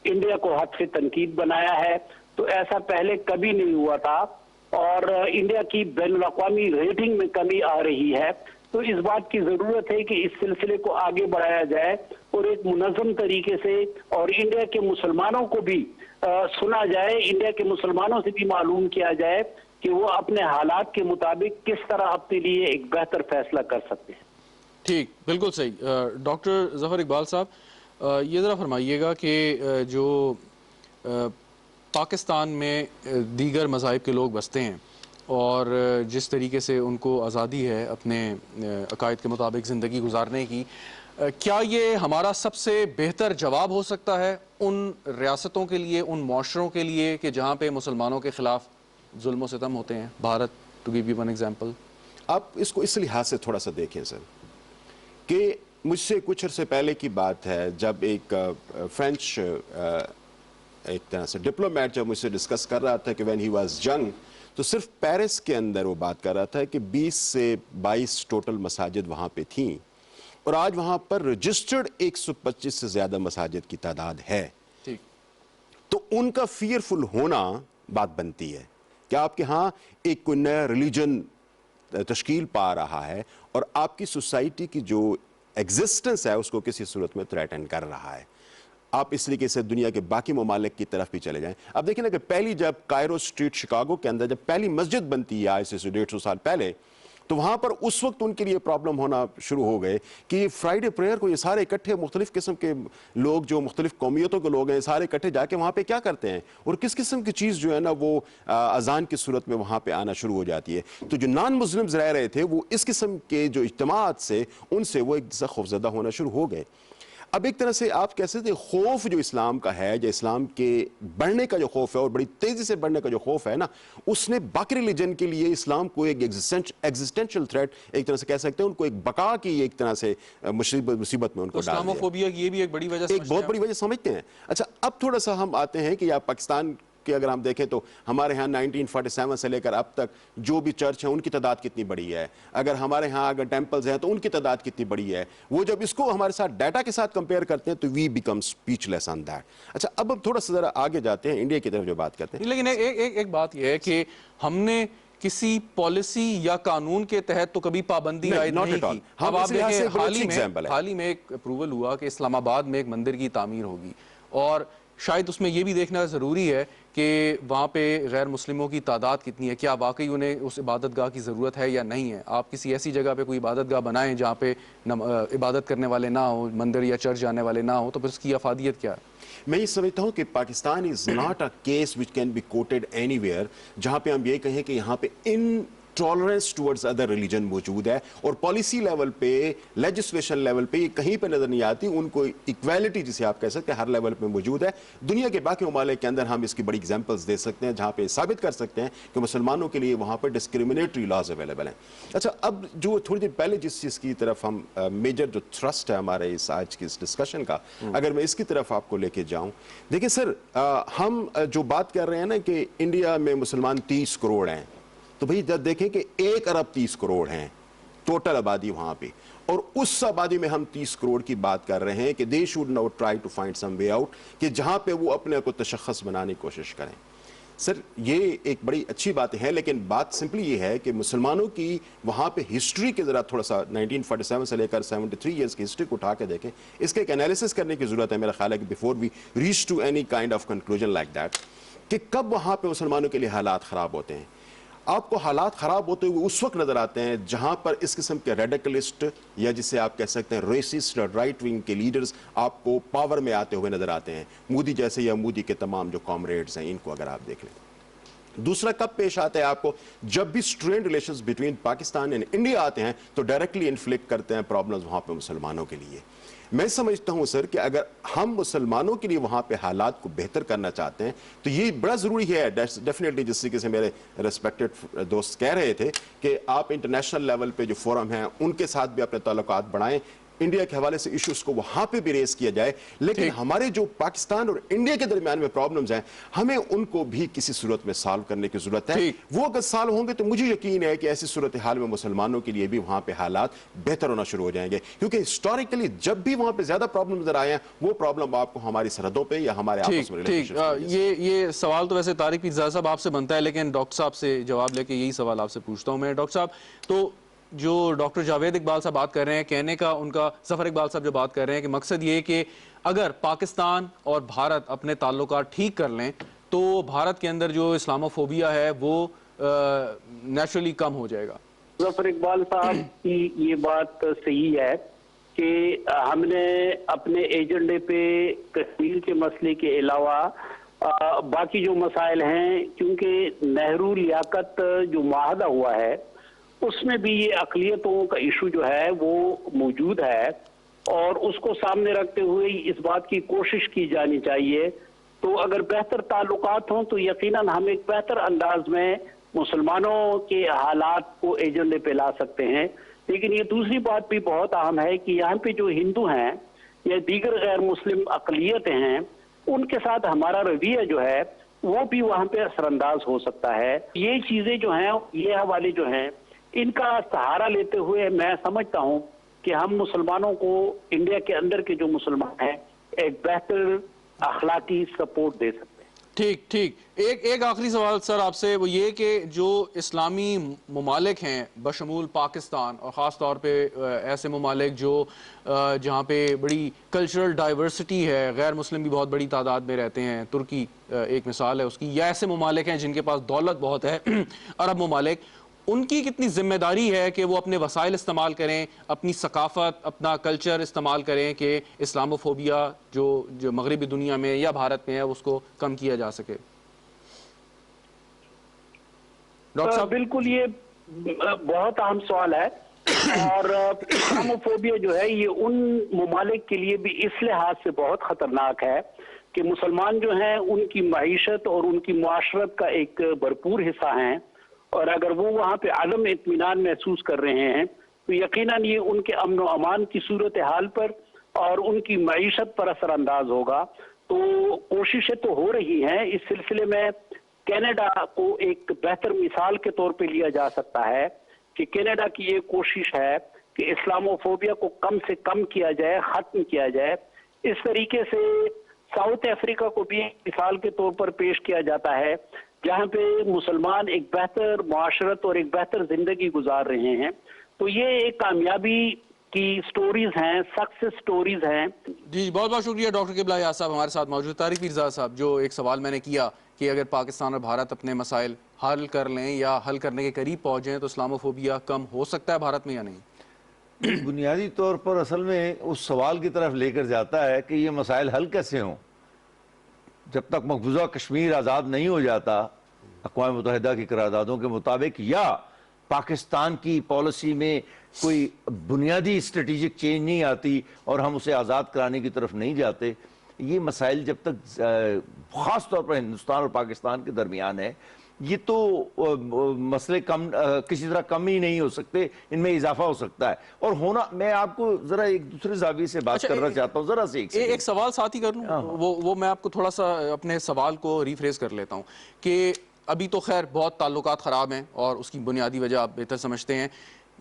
S4: انڈیا کو حد سے تنقید بنایا ہے، تو ایسا پہلے کبھی نہیں ہوا تھا، اور انڈیا کی بین الاقوامی ریٹنگ میں کمی آ رہی ہے۔ تو اس بات کی ضرورت ہے کہ اس سلسلے کو آگے بڑھایا جائے، اور ایک منظم طریقے سے، اور انڈیا کے مسلمانوں کو بھی سنا جائے، انڈیا کے مسلمانوں سے بھی معلوم کیا جائے کہ وہ اپنے حالات کے مطابق کس طرح اپنے لیے ایک بہتر فیصلہ کر سکتے ہیں۔
S1: ٹھیک، بالکل صحیح۔ ڈاکٹر ظفر اقبال صاحب، یہ ذرا فرمائیے گا کہ جو پاکستان میں دیگر مذاہب کے لوگ بستے ہیں، اور جس طریقے سے ان کو آزادی ہے اپنے عقائد کے مطابق زندگی گزارنے کی، کیا یہ ہمارا سب سے بہتر جواب ہو سکتا ہے ان ریاستوں کے لیے، ان معاشروں کے لیے کہ جہاں پہ مسلمانوں کے خلاف ظلم و ستم ہوتے ہیں؟ Bharat, to give you one example.
S3: آپ اس کو اس لحاظ سے تھوڑا سا دیکھیں سر کہ مجھ سے کچھ عرصے پہلے کی بات ہے جب ایک فرینچ ایک طرح سے ڈپلومیٹ جب مجھ سے ڈسکس کر رہا تھا کہ وین ہی واز ینگ، تو صرف پیرس کے اندر وہ بات کر رہا تھا کہ 20 سے 22 ٹوٹل مساجد وہاں پہ تھیں، اور آج وہاں پر رجسٹرڈ 125 سے زیادہ مساجد کی تعداد ہے.
S1: ٹھیک.
S3: تو ان کا فیئرفل ہونا بات بنتی ہے کہ آپ کے ہاں ایک کوئی نیا ریلیجن تشکیل پا رہا ہے اور آپ کی سوسائٹی کی جو ایگزسٹنس ہے اس کو کسی صورت میں تھریٹن کر رہا ہے. آپ اس طریقے سے دنیا کے باقی ممالک کی طرف بھی چلے جائیں. اب دیکھیں نا کہ پہلی جب کائرو اسٹریٹ شکاگو کے اندر جب پہلی مسجد بنتی ہے آج سے 150 سال پہلے، تو وہاں پر اس وقت ان کے لیے پرابلم ہونا شروع ہو گئے کہ فرائیڈے پریئر کو یہ سارے اکٹھے مختلف قسم کے لوگ جو مختلف قومیتوں کے لوگ ہیں سارے اکٹھے جا کے وہاں پہ کیا کرتے ہیں اور کس قسم کی چیز جو ہے نا وہ اذان کی صورت میں وہاں پہ آنا شروع ہو جاتی ہے. تو جو نان مسلمز رہ رہے تھے وہ اس قسم کے جو اجتماعات سے ان سے وہ ایک خوفزدہ ہونا شروع ہو گئے. اب ایک طرح سے آپ کہہ سکتے ہیں خوف جو اسلام کا ہے، جو اسلام کے بڑھنے کا جو خوف ہے اور بڑی تیزی سے بڑھنے کا جو خوف ہے نا، اس نے باقی ریلیجن کے لیے اسلام کو ایک ایگزسٹینشل تھریٹ ایک طرح سے کہہ سکتے ہیں، ان کو ایک بقا کی ایک طرح سے مصیبت میں ان کو ڈال دیا.
S1: اسلاموفوبیا کی یہ بھی ایک بڑی وجہ
S3: ایک بہت بڑی وجہ سمجھتے ہیں. اچھا اب تھوڑا سا ہم آتے ہیں کہ آپ پاکستان کہ اگر ہم دیکھیں تو ہمارے ہاں 1947 سے لے کر اب تک جو بھی چرچ ہیں ان کی تعداد کتنی بڑی ہے، اگر ہمارے ہاں اگر ٹیمپلز ہیں تو ان کی تعداد کتنی بڑی ہے. وہ جب اس کو ہمارے ساتھ ڈیٹا کے ساتھ کمپیئر کرتے ہیں تو we become speech on that. اچھا اب ہم تھوڑا سا ذرا آگے جاتے ہیں انڈیا کی طرف جو بات کرتے ہیں.
S1: لیکن ایک بات یہ ہے کہ ہم نے کسی پالیسی یا قانون کے تحت تو کبھی پابندی عائد نہیں کی. اب آپ دیکھیں حال ہی میں ایک اپروول ہوا کہ اسلام آباد میں ایک مندر کی تعمیر ہوگی، اور شاید اس میں یہ بھی دیکھنا ضروری ہے کہ وہاں پہ غیر مسلموں کی تعداد کتنی ہے، کیا واقعی انہیں اس عبادت گاہ کی ضرورت ہے یا نہیں ہے. آپ کسی ایسی جگہ پہ کوئی عبادت گاہ بنائیں جہاں پہ عبادت کرنے والے نہ ہوں، مندر یا چرچ جانے والے نہ ہوں، تو پھر اس کی افادیت کیا ہے؟
S3: میں یہ سمجھتا ہوں کہ Pakistan is not a case which can be quoted anywhere جہاں پہ ہم یہ کہیں کہ یہاں پہ intolerance towards other religion موجود ہے، اور پالیسی لیول پہ لیجسلیشن لیول پہ یہ کہیں پہ نظر نہیں آتی. ان کو ایکویلٹی جسے آپ کہہ سکتے ہیں ہر لیول پہ موجود ہے. دنیا کے باقی ممالک کے اندر ہم اس کی بڑی ایگزامپلز دے سکتے ہیں جہاں پہ ثابت کر سکتے ہیں کہ مسلمانوں کے لیے وہاں پر ڈسکریمنیٹری لاز اویلیبل ہیں. اچھا اب جو تھوڑی دیر پہلے جس چیز کی طرف ہم میجر جو تھرسٹ ہے ہمارے اس آج کی اس ڈسکشن کا، اگر میں اس کی طرف آپ کو لے کے جاؤں، دیکھیں سر ہم جو بات کر رہے ہیں نا کہ انڈیا میں مسلمان 30 کروڑ ہیں، تو بھئی جب دیکھیں کہ 1 ارب 30 کروڑ ہیں ٹوٹل آبادی وہاں پہ، اور اس آبادی میں ہم 30 کروڑ کی بات کر رہے ہیں کہ they should now try to find some way out کہ جہاں پہ وہ اپنے کو تشخص بنانے کی کوشش کریں. سر یہ ایک بڑی اچھی بات ہے، لیکن بات سمپلی یہ ہے کہ مسلمانوں کی وہاں پہ ہسٹری کے ذرا تھوڑا سا 1947 سے لے کر 73 ایئرس کی ہسٹری کو اٹھا کے دیکھیں. اس کے ایک انالیسس کرنے کی ضرورت ہے میرا خیال ہے کہ before we reach to any kind of conclusion like that کہ کب وہاں پہ مسلمانوں کے لیے حالات خراب ہوتے ہیں. آپ کو حالات خراب ہوتے ہوئے اس وقت نظر آتے ہیں جہاں پر اس قسم کے ریڈیکلسٹ یا جسے آپ کہہ سکتے ہیں ریسسٹ اور رائٹ ونگ کے لیڈرز آپ کو پاور میں آتے ہوئے نظر آتے ہیں. مودی جیسے یا مودی کے تمام جو کامریڈز ہیں ان کو اگر آپ دیکھ لیں. دوسرا کب پیش آتا ہے آپ کو؟ جب بھی strained relations between Pakistan and India آتے ہیں تو ڈائریکٹلی انفلکٹ کرتے ہیں پرابلمز وہاں پہ مسلمانوں کے لیے. میں سمجھتا ہوں سر کہ اگر ہم مسلمانوں کے لیے وہاں پہ حالات کو بہتر کرنا چاہتے ہیں تو یہ بڑا ضروری ہے ڈیفینیٹلی. جس طریقے سے میرے ریسپیکٹڈ دوست کہہ رہے تھے کہ آپ انٹرنیشنل لیول پہ جو فورم ہیں ان کے ساتھ بھی اپنے تعلقات بڑھائیں، انڈیا کے حوالے سے ایشوز کو وہاں پہ بھی ریز کیا جائے. لیکن ہمارے جو پاکستان اور انڈیا کے درمیان میں پرابلمز ہیں ہمیں ان کو بھی کسی صورت میں سالو کرنے کی ضرورت ہے. وہ اگر سالو ہوں گے تو مجھے یقین ہے کہ ایسی صورتحال میں مسلمانوں کے لیے بھی وہاں پہ حالات بہتر ہونا شروع ہو جائیں گے. کیونکہ ہسٹوریکلی جب بھی وہاں پہ زیادہ پرابلم نظر آئے ہیں وہ پرابلم آپ کو ہماری سرحدوں پہ یا ہمارے آپس میں
S1: یہ سوال تو ویسے طارق پیرزادہ صاحب آپ سے بنتا ہے، لیکن ڈاکٹر صاحب سے جواب لے کے یہی سوال آپ سے پوچھتا ہوں میں. ڈاکٹر صاحب تو جو ڈاکٹر جاوید اقبال صاحب بات کر رہے ہیں، کہنے کا ان کا ظفر اقبال صاحب جو بات کر رہے ہیں کہ مقصد یہ کہ اگر پاکستان اور بھارت اپنے تعلقات ٹھیک کر لیں تو بھارت کے اندر جو اسلاموفوبیا ہے وہ نیچرلی کم ہو جائے گا.
S4: ظفر اقبال صاحب کی یہ بات صحیح ہے کہ ہم نے اپنے ایجنڈے پہ کشمیر کے مسئلے کے علاوہ बाकी जो मसाइल हैं, क्योंकि नेहरू लियाकत जो माहदा हुआ है उसमें भी ये अक़लियतों का इशू जो है वो मौजूद है, और उसको सामने रखते हुए इस बात की कोशिश की जानी चाहिए। तो अगर बेहतर ताल्लुकात हों तो यकीनन हम एक बेहतर अंदाज में मुसलमानों के हालात को एजेंडे पे ला सकते हैं। लेकिन ये दूसरी बात भी बहुत अहम है कि यहाँ पे जो हिंदू हैं या दीगर गैर मुस्लिम अक़लियतें हैं, उनके साथ हमारा रवैया जो है वो भी वहाँ पे असरअंदाज हो सकता है। ये चीज़ें जो हैं, ये हवाले जो हैं, इनका सहारा लेते हुए मैं समझता हूँ कि हम मुसलमानों को, इंडिया के अंदर के जो मुसलमान हैं, एक बेहतर अखलाकी सपोर्ट दे सकते हैं।
S1: ठीक ठीक। एक आखिरी सवाल सर आपसे, वो ये कि जो इस्लामी ममालिक हैं बशमूल पाकिस्तान और ख़ास तौर पे ऐसे ममालिक जो जहाँ पे बड़ी कल्चरल डाइवर्सिटी है, गैर मुस्लिम भी बहुत बड़ी तादाद में रहते हैं, तुर्की एक मिसाल है उसकी, या ऐसे ममालिक हैं जिनके पास दौलत बहुत है अरब ममालिक, उनकी कितनी जिम्मेदारी है कि वो अपने वसाइल इस्तेमाल करें, अपनी सकाफत, अपना कल्चर इस्तेमाल करें कि इस्लामोफोबिया जो मगरबी दुनिया में या भारत में है उसको कम किया जा सके? डॉक्टर साहब,
S4: बिल्कुल, ये बहुत अहम सवाल है। और इस्लामोफोबिया जो है ये उन ममालिक के लिए भी इस लिहाज से बहुत खतरनाक है कि मुसलमान जो हैं उनकी मईशत और उनकी मुआशरत का एक भरपूर हिस्सा हैं, और अगर वो वहाँ पे आदम इत्मीनान महसूस कर रहे हैं तो यकीनन ये उनके अमन व अमान की सूरत हाल पर और उनकी मईशत पर असरअंदाज होगा। तो कोशिशें तो हो रही हैं। इस सिलसिले में कनाडा को एक बेहतर मिसाल के तौर पे लिया जा सकता है कि कनाडा की ये कोशिश है कि इस्लामोफोबिया को कम से कम किया जाए, ख़त्म किया जाए। इस तरीके से साउथ अफ्रीका को भी एक मिसाल के तौर पर पेश किया जाता है जहाँ पे मुसलमान एक बेहतर मुआशरत और एक बेहतर जिंदगी गुजार रहे हैं। तो ये एक कामयाबी की स्टोरीज हैं, सक्सेस स्टोरीज हैं।
S1: जी बहुत बहुत शुक्रिया डॉक्टर किबला याद साहब हमारे साथ मौजूद। तारिक पीरज़ादा साहब, जो एक सवाल मैंने किया कि अगर पाकिस्तान और भारत अपने मसाइल हल कर लें या हल करने के करीब पहुँच जाएँ तो इस्लामोफोबिया कम हो सकता है भारत में या नहीं?
S2: बुनियादी तौर पर असल में उस सवाल की तरफ लेकर जाता है कि ये मसाइल हल कैसे हों। जब तक मकबूजा कश्मीर आज़ाद नहीं हो जाता अक़वाम मुत्तहिदा की करारदादों के मुताबिक, या पाकिस्तान की पॉलिसी में कोई बुनियादी स्ट्रेटेजिक चेंज नहीं आती और हम उसे आज़ाद कराने की तरफ नहीं जाते, ये मसाइल जब तक ख़ास तौर पर हिंदुस्तान और पाकिस्तान के दरमियान है, ये तो मसले कम किसी तरह कम ही नहीं हो सकते, इनमें इजाफा हो सकता है। और होना, मैं आपको जरा एक दूसरे जाविये से बात करना चाहता हूँ, जरा से एक
S1: सवाल साथ ही कर लूँ। वो मैं आपको थोड़ा सा अपने सवाल को रिफ्रेज कर लेता हूँ कि अभी तो खैर बहुत ताल्लुकात ख़राब हैं और उसकी बुनियादी वजह आप बेहतर समझते हैं।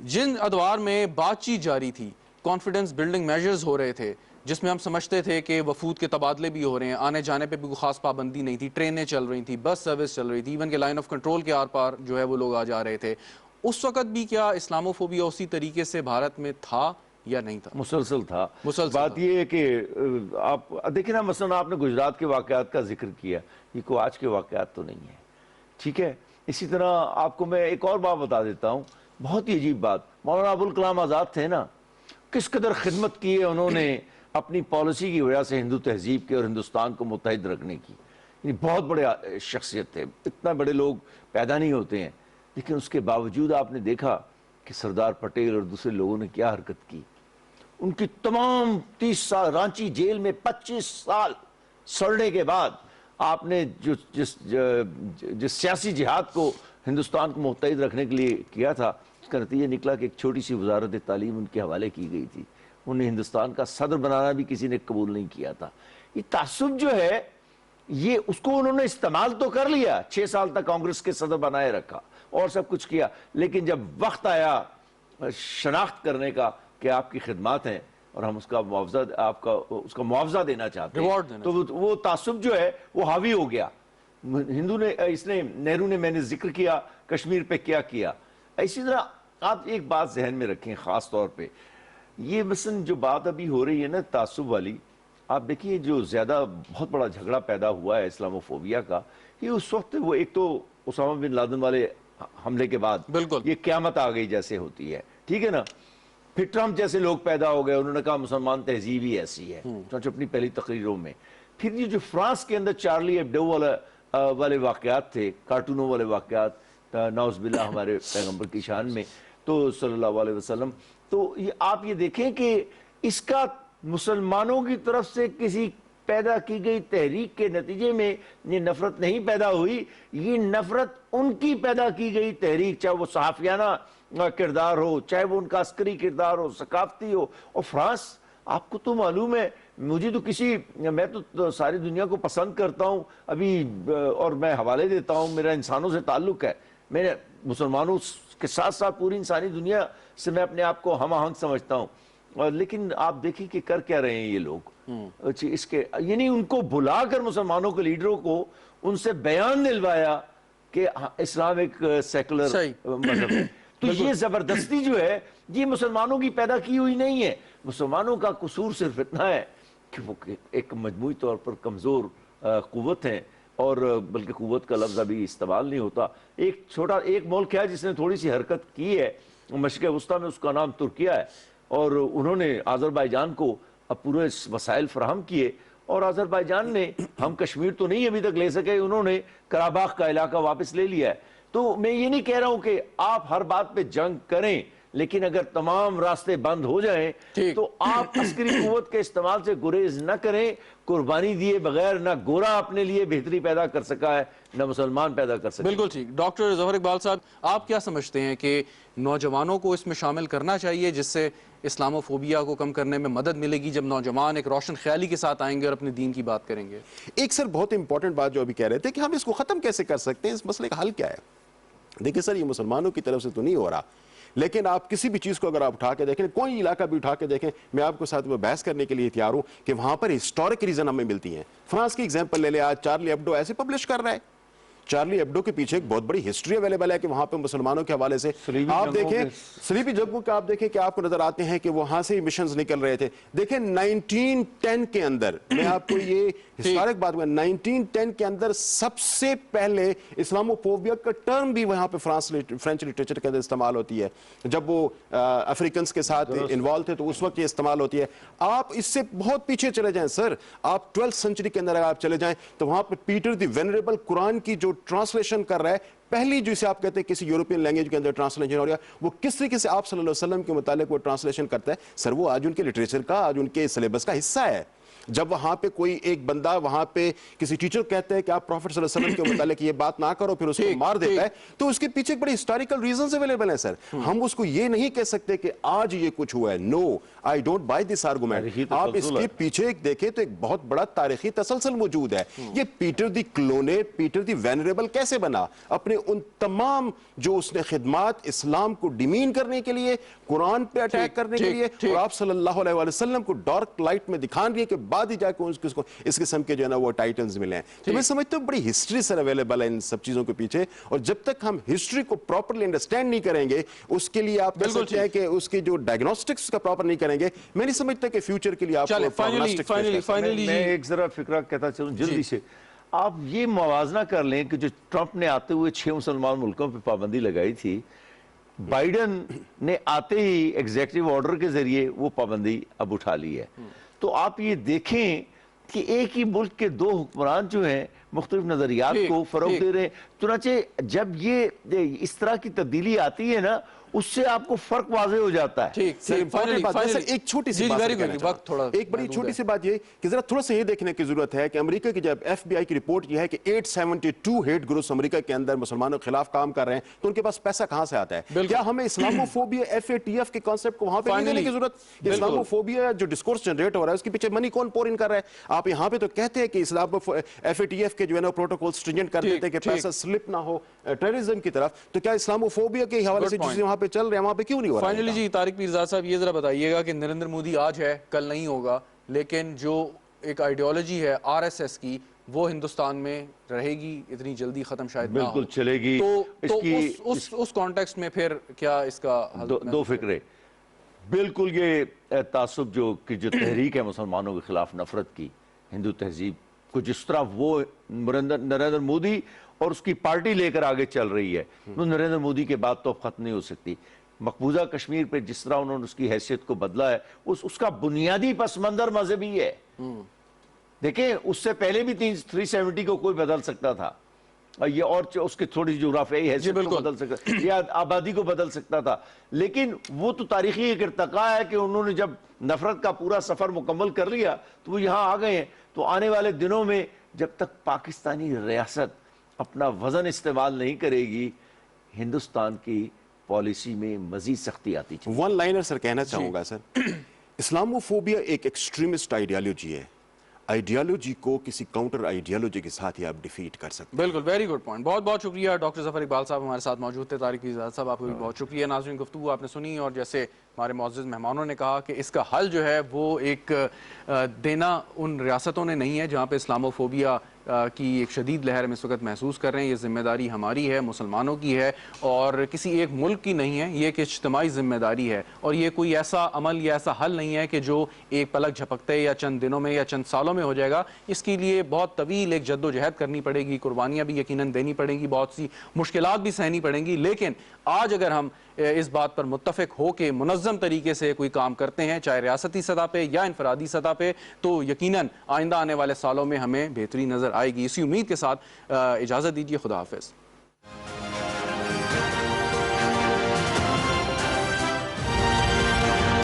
S1: जिन अदवार में बातचीत जारी थी, कॉन्फिडेंस बिल्डिंग मेजर्स हो रहे थे, जिसमें हम समझते थे कि वफूद के तबादले भी हो रहे हैं, आने जाने पे भी कोई खास पाबंदी नहीं थी, ट्रेनें चल रही थी, बस सर्विस चल रही थी, इवन के लाइन ऑफ कंट्रोल के आर पार जो है वो लोग आ जा रहे थे, उस वक्त भी क्या इस्लामोफोबिया उसी तरीके से भारत में था या नहीं था?
S2: मुसलसल था।
S1: बात
S2: ये है कि आप देखिए ना, मसलन आपने गुजरात के वाक़यात का जिक्र किया, ये कोई आज के वाक़यात तो नहीं है, ठीक है। इसी तरह आपको मैं एक और बात बता देता हूँ, बहुत ही अजीब बात, मौलाना अबुल कलाम आज़ाद थे ना, किस कदर खिदमत की है उन्होंने अपनी पॉलिसी की वजह से हिंदू तहजीब के और हिंदुस्तान को मुत्तहिद रखने की। ये बहुत बड़े शख्सियत थे, इतना बड़े लोग पैदा नहीं होते हैं, लेकिन उसके बावजूद आपने देखा कि सरदार पटेल और दूसरे लोगों ने क्या हरकत की। उनकी तमाम 30 साल रांची जेल में 25 साल सड़ने के बाद आपने जिस सियासी जिहाद को हिंदुस्तान को मुत्तहिद रखने के लिए किया था, उसका नतीजा निकला कि एक छोटी सी वजारत तालीम उनके हवाले की गई थी। उन्हें हिंदुस्तान का सदर बनाना भी किसी ने कबूल नहीं किया था। ये तासुब जो है, ये उसको उन्होंने इस्तेमाल तो कर लिया, 6 साल तक कांग्रेस के सदर बनाए रखा और सब कुछ किया, लेकिन जब वक्त आया शनाख्त करने का कि आपकी खिदमत हैं और हम उसका मुआवजा, आपका उसका मुआवजा देना चाहते हैं, तो वो तासुब जो है वो हावी हो गया। नेहरू ने, मैंने जिक्र किया कश्मीर पे क्या किया। इसी तरह आप एक बात जहन में रखें, ख़ास तौर पे ये मसलन जो बात अभी हो रही है ना तासुब वाली, आप देखिए जो ज़्यादा बहुत बड़ा झगड़ा पैदा हुआ है इस्लामोफोबिया का, ये उस वक्त वो एक तो उसामा बिन लादेन वाले हमले के बाद बिल्कुल ये क़यामत आ गई जैसे होती है, ठीक है ना। फिर ट्रम्प जैसे लोग पैदा हो गए, उन्होंने कहा मुसलमान तहजीब ही ऐसी है, चुनांचे अपनी पहली तकरीरों में। फिर ये जो फ्रांस के अंदर चार्ली एब्डो वाले वाकयात थे, कार्टूनों वाले वाकयात, नाउज़-बिल्लाह हमारे पैगंबर की शान में तो सल्लल्लाहु अलैहि वसल्लम, तो ये आप ये देखें कि इसका मुसलमानों की तरफ से किसी पैदा की गई तहरीक के नतीजे में ये नफरत नहीं पैदा हुई, ये नफरत उनकी पैदा की गई तहरीक, चाहे वो सहाफियाना किरदार हो, चाहे वो उनका अस्करी किरदार हो, सकाफती हो। और फ्रांस, आपको तो मालूम है, मुझे तो मैं तो सारी दुनिया को पसंद करता हूँ अभी, और मैं हवाले देता हूँ, मेरा इंसानों से ताल्लुक है, मैं मुसलमानों के साथ साथ पूरी इंसानी दुनिया से मैं अपने आप को हम आहंग समझता हूँ। और लेकिन आप देखिए कि कर क्या रहे हैं ये लोग, इसके यानी उनको बुलाकर मुसलमानों के लीडरों को उनसे बयान दिलवाया कि इस्लाम एक सेकुलर मजहब है। तो ये जबरदस्ती जो है ये मुसलमानों की पैदा की हुई नहीं है। मुसलमानों का कसूर सिर्फ इतना है कि वो एक मजमूई तौर पर कमजोर कुव्वत है, और बल्कि कुव्वत का लफ्ज़ अभी इस्तेमाल नहीं होता। एक मुल्क है जिसने थोड़ी सी हरकत की है मशरिक़ वस्ता में, उसका नाम तुर्किया है, और उन्होंने आज़रबाईजान को अब पूरे वसाइल फराहम किए, और आज़रबाईजान ने, हम कश्मीर तो नहीं अभी तक ले सके, उन्होंने कराबाख का इलाका वापस ले लिया है। तो मैं ये नहीं कह रहा हूं कि आप हर बात पे जंग करें, लेकिन अगर तमाम रास्ते बंद हो जाएं तो आप अस्करी कुव्वत के इस्तेमाल से गुरेज न करें। कुर्बानी दिए बगैर ना गोरा अपने लिए बेहतरी पैदा कर सका है, ना मुसलमान पैदा कर सका।
S1: बिल्कुल ठीक। डॉक्टर ज़फर इकबाल साहब, आप क्या समझते हैं कि नौजवानों को इसमें शामिल करना चाहिए जिससे इस्लामोफोबिया को कम करने में मदद मिलेगी, जब नौजवान एक रोशन ख्याली के साथ आएंगे और अपने दीन की बात करेंगे?
S3: एक सर बहुत इंपॉर्टेंट बात जो अभी कह रहे थे कि हम इसको खत्म कैसे कर सकते हैं, इस मसले का हल क्या है। देखिए सर, ये मुसलमानों की तरफ से तो नहीं हो रहा, लेकिन आप किसी भी चीज़ को अगर आप उठा के देखें, कोई इलाका भी उठा के देखें, मैं आपको साथ में बहस करने के लिए तैयार हूं कि वहां पर हिस्टोरिक रीजन हमें मिलती हैं। फ्रांस की एग्जांपल ले ले, आज चार्ली एब्डो ऐसे पब्लिश कर रहा है। चार्ली एब्डो के पीछे एक बहुत बड़ी हिस्ट्री अवेलेबल है कि वहां पे मुसलमानों के हवाले से आप देखें, सलीबी जंगों के आप देखें कि आपको नजर आते हैं कि वहां से मिशंस निकल रहे थे। देखें 1910 के अंदर, मैं आपको ये हिस्टोरिक बात, 1910 के अंदर सबसे पहले इस्लामोफोबिया का टर्म भी वहां पे फ्रेंच लिटरेचर के अंदर इस्तेमाल होती है। जब वो अफ्रीकन के साथ इन्वॉल्व थे तो उस वक्त ये इस्तेमाल होती है। आप इससे बहुत पीछे चले जाएं सर, आप 12th सेंचुरी के अंदर आप चले जाएं तो वहां पर पीटर द वेनरेबल कुरान की जो ट्रांसलेशन कर रहा है, पहली जिसे आप कहते हैं किसी यूरोपियन लैंग्वेज के अंदर ट्रांसलेशन हो रहा है, वो किस तरीके से आप सल्लल्लाहु अलैहि वसल्लम के मुतालिक वो ट्रांसलेशन करता है सर, वो आज उनके लिटरेचर का, आज उनके सिलेबस का हिस्सा है। जब वहां पे कोई एक बंदा वहां पे किसी टीचर कहते हैं कि आप प्रॉफेट सल्लल्लाहु अलैहि वसल्लम के मुतालिक ये बात ना करो, फिर उसको मार देता है, तो उसके पीछे एक बड़े हिस्टोरिकल रीजंस अवेलेबल हैं सर। हम उसको ये नहीं कह सकते कि आज ये कुछ हुआ है। No, I don't buy this argument. आप इसके पीछे एक देखें तो एक बहुत बड़ा तारीखी तसलसल मौजूद है। ये पीटर द क्लोनेट, पीटर द वेनरेबल कैसे बना? अपने उन तमाम जो उसने खिदमात इस्लाम को डिमीन करने के लिए, कुरान पे अटैक करने के लिए, और आप सल्लल्लाहु अलैहि वसल्लम को डार्क लाइट में दिखाने के लिए कि बाद ही जाके उसको इस किस्म के जो है ना वो टाइटल्स मिले हैं। तो मैं समझता हूं बड़ी हिस्ट्री सर अवेलेबल है इन सब चीजों के पीछे, और जब तक हम हिस्ट्री को प्रॉपर्ली अंडरस्टैंड नहीं करेंगे, उसके लिए आप कह सकते हैं कि उसकी जो डायग्नोस्टिक्स का प्रॉपर नहीं करेंगे, मैं नहीं समझता कि फ्यूचर के लिए आप
S2: फाइनली मैं एक जरा फिक्रा कहता चलूं जल्दी से। आप ये मुवाजना कर लें कि जो ट्रंप ने आते हुए 6 मुसलमान मुल्कों पर पाबंदी लगाई थी, बाइडन ने आते ही एग्जीक्यूटिव ऑर्डर के जरिए वो पाबंदी अब उठा ली है। तो आप ये देखें कि एक ही मुल्क के 2 हुक्मरान जो हैं मुख्तलिफ नजरियात को फरोग दे रहे हैं। चुनांचे जब ये इस तरह की तब्दीली आती है ना, उससे आपको फर्क वाज़ेह हो जाता है।
S3: एक छोटी सी बात, एक बड़ी छोटी सी बात ये कि जरा थोड़ा सा ये देखने की जरूरत है कि अमेरिका की जब FBI की रिपोर्ट ये है कि 872 हेट ग्रुप्स अमेरिका के अंदर मुसलमानों के खिलाफ काम कर रहे हैं, तो उनके पास पैसा कहां से आता है? क्या हमें इस्लामोफोबिया FATF के कॉन्सेप्ट को वहां पे लेने की जरूरत? इस्लामोफोबिया जो डिस्कोर्स जनरेट हो रहा है उसके पीछे मनी कौन पोर इन कर रहा है? आप यहां पे तो कहते हैं कि इस्लाम FATF के जो है ना प्रोटोकॉल स्ट्रिंजेंट कर देते हैं कि पैसा स्लिप ना हो टेररिज्म की तरफ, तो क्या इस्लामोफोबिया के हवाले से चीजें वहां पे चल रहे हैं, वहां पे क्यों नहीं हो रहा?
S1: फाइनली जी तारिक पीरजाद साहब, ये जरा बताइएगा कि नरेंद्र मोदी आज है, कल नहीं होगा, लेकिन जो एक आइडियोलॉजी है RSS की, वो हिंदुस्तान में रहेगी, इतनी जल्दी खत्म शायद ना हो।
S2: बिल्कुल चलेगी।
S1: तो उस कॉन्टेक्स्ट में फिर क्या इसका हल?
S2: दो फिक्रे, बिल्कुल ये तासुब जो तहरीक है मुसलमानों के खिलाफ नफरत की, हिंदू तहजीब को जिस तरह वो नरेंद्र मोदी और उसकी पार्टी लेकर आगे चल रही है, तो नरेंद्र मोदी के बाद तो खत्म नहीं हो सकती। मकबूजा कश्मीर पे जिस तरह उन्होंने उसकी हैसियत को बदला है, उसका बुनियादी पस मंजर मजहबी है। دیکھیں اس سے پہلے بھی 370 کو کوئی بدل سکتا تھا، یہ اور اس کی تھوڑی جغرافیائی حیثیت کو بدل سکتا یا آبادی کو بدل سکتا تھا، لیکن وہ تو تاریخی ایک ارتقاء ہے کہ انہوں نے جب نفرت کا پورا سفر مکمل کر لیا تو وہ یہاں آ گئے ہیں۔ تو آنے والے دنوں میں جب تک پاکستانی ریاست اپنا وزن استعمال نہیں کرے گی، ہندوستان کی پالیسی میں مزید سختی آتی چاہیے۔
S3: ون لائنر سر کہنا چاہوں گا سر، اسلاموفوبیا ایک ایکسٹریمسٹ آئیڈیالوجی ہے، آئیڈیالوجی کو کسی کاؤنٹر آئیڈیالوجی کے ساتھ ہی آپ ڈیفیٹ کر سکتے ہیں۔
S1: بالکل، ویری گڈ پوائنٹ، بہت بہت شکریہ ڈاکٹر ظفر اقبال صاحب ہمارے ساتھ موجود تھے۔ طارق عزاد صاحب آپ کو بھی بہت شکریہ۔ ناظرین، گفتگو آپ نے سنی اور جیسے ہمارے معزز مہمانوں نے کہا کہ اس کا حل جو ہے وہ ایک دینا ان ریاستوں نے نہیں ہے جہاں پہ اسلاموفوبیا کی ایک شدید لہر ہم اس وقت محسوس کر رہے ہیں۔ یہ ذمہ داری ہماری ہے، مسلمانوں کی ہے، اور کسی ایک ملک کی نہیں ہے، یہ ایک اجتماعی ذمہ داری ہے، اور یہ کوئی ایسا عمل یا ایسا حل نہیں ہے کہ جو ایک پلک جھپکتے یا چند دنوں میں یا چند سالوں میں ہو جائے گا۔ اس کے لیے بہت طویل ایک جد و جہد کرنی پڑے گی، قربانیاں بھی یقیناً دینی پڑیں گی، بہت سی مشکلات بھی سہنی پڑیں گی، لیکن آج اگر ہم اس بات پر متفق ہو کے منظم طریقے سے کوئی کام کرتے ہیں، چاہے ریاستی سطح پہ یا انفرادی سطح پہ، تو یقیناً آئندہ آنے والے سالوں میں ہمیں بہتری نظر آئے گی۔ اسی امید کے ساتھ اجازت دیجیے، خدا حافظ۔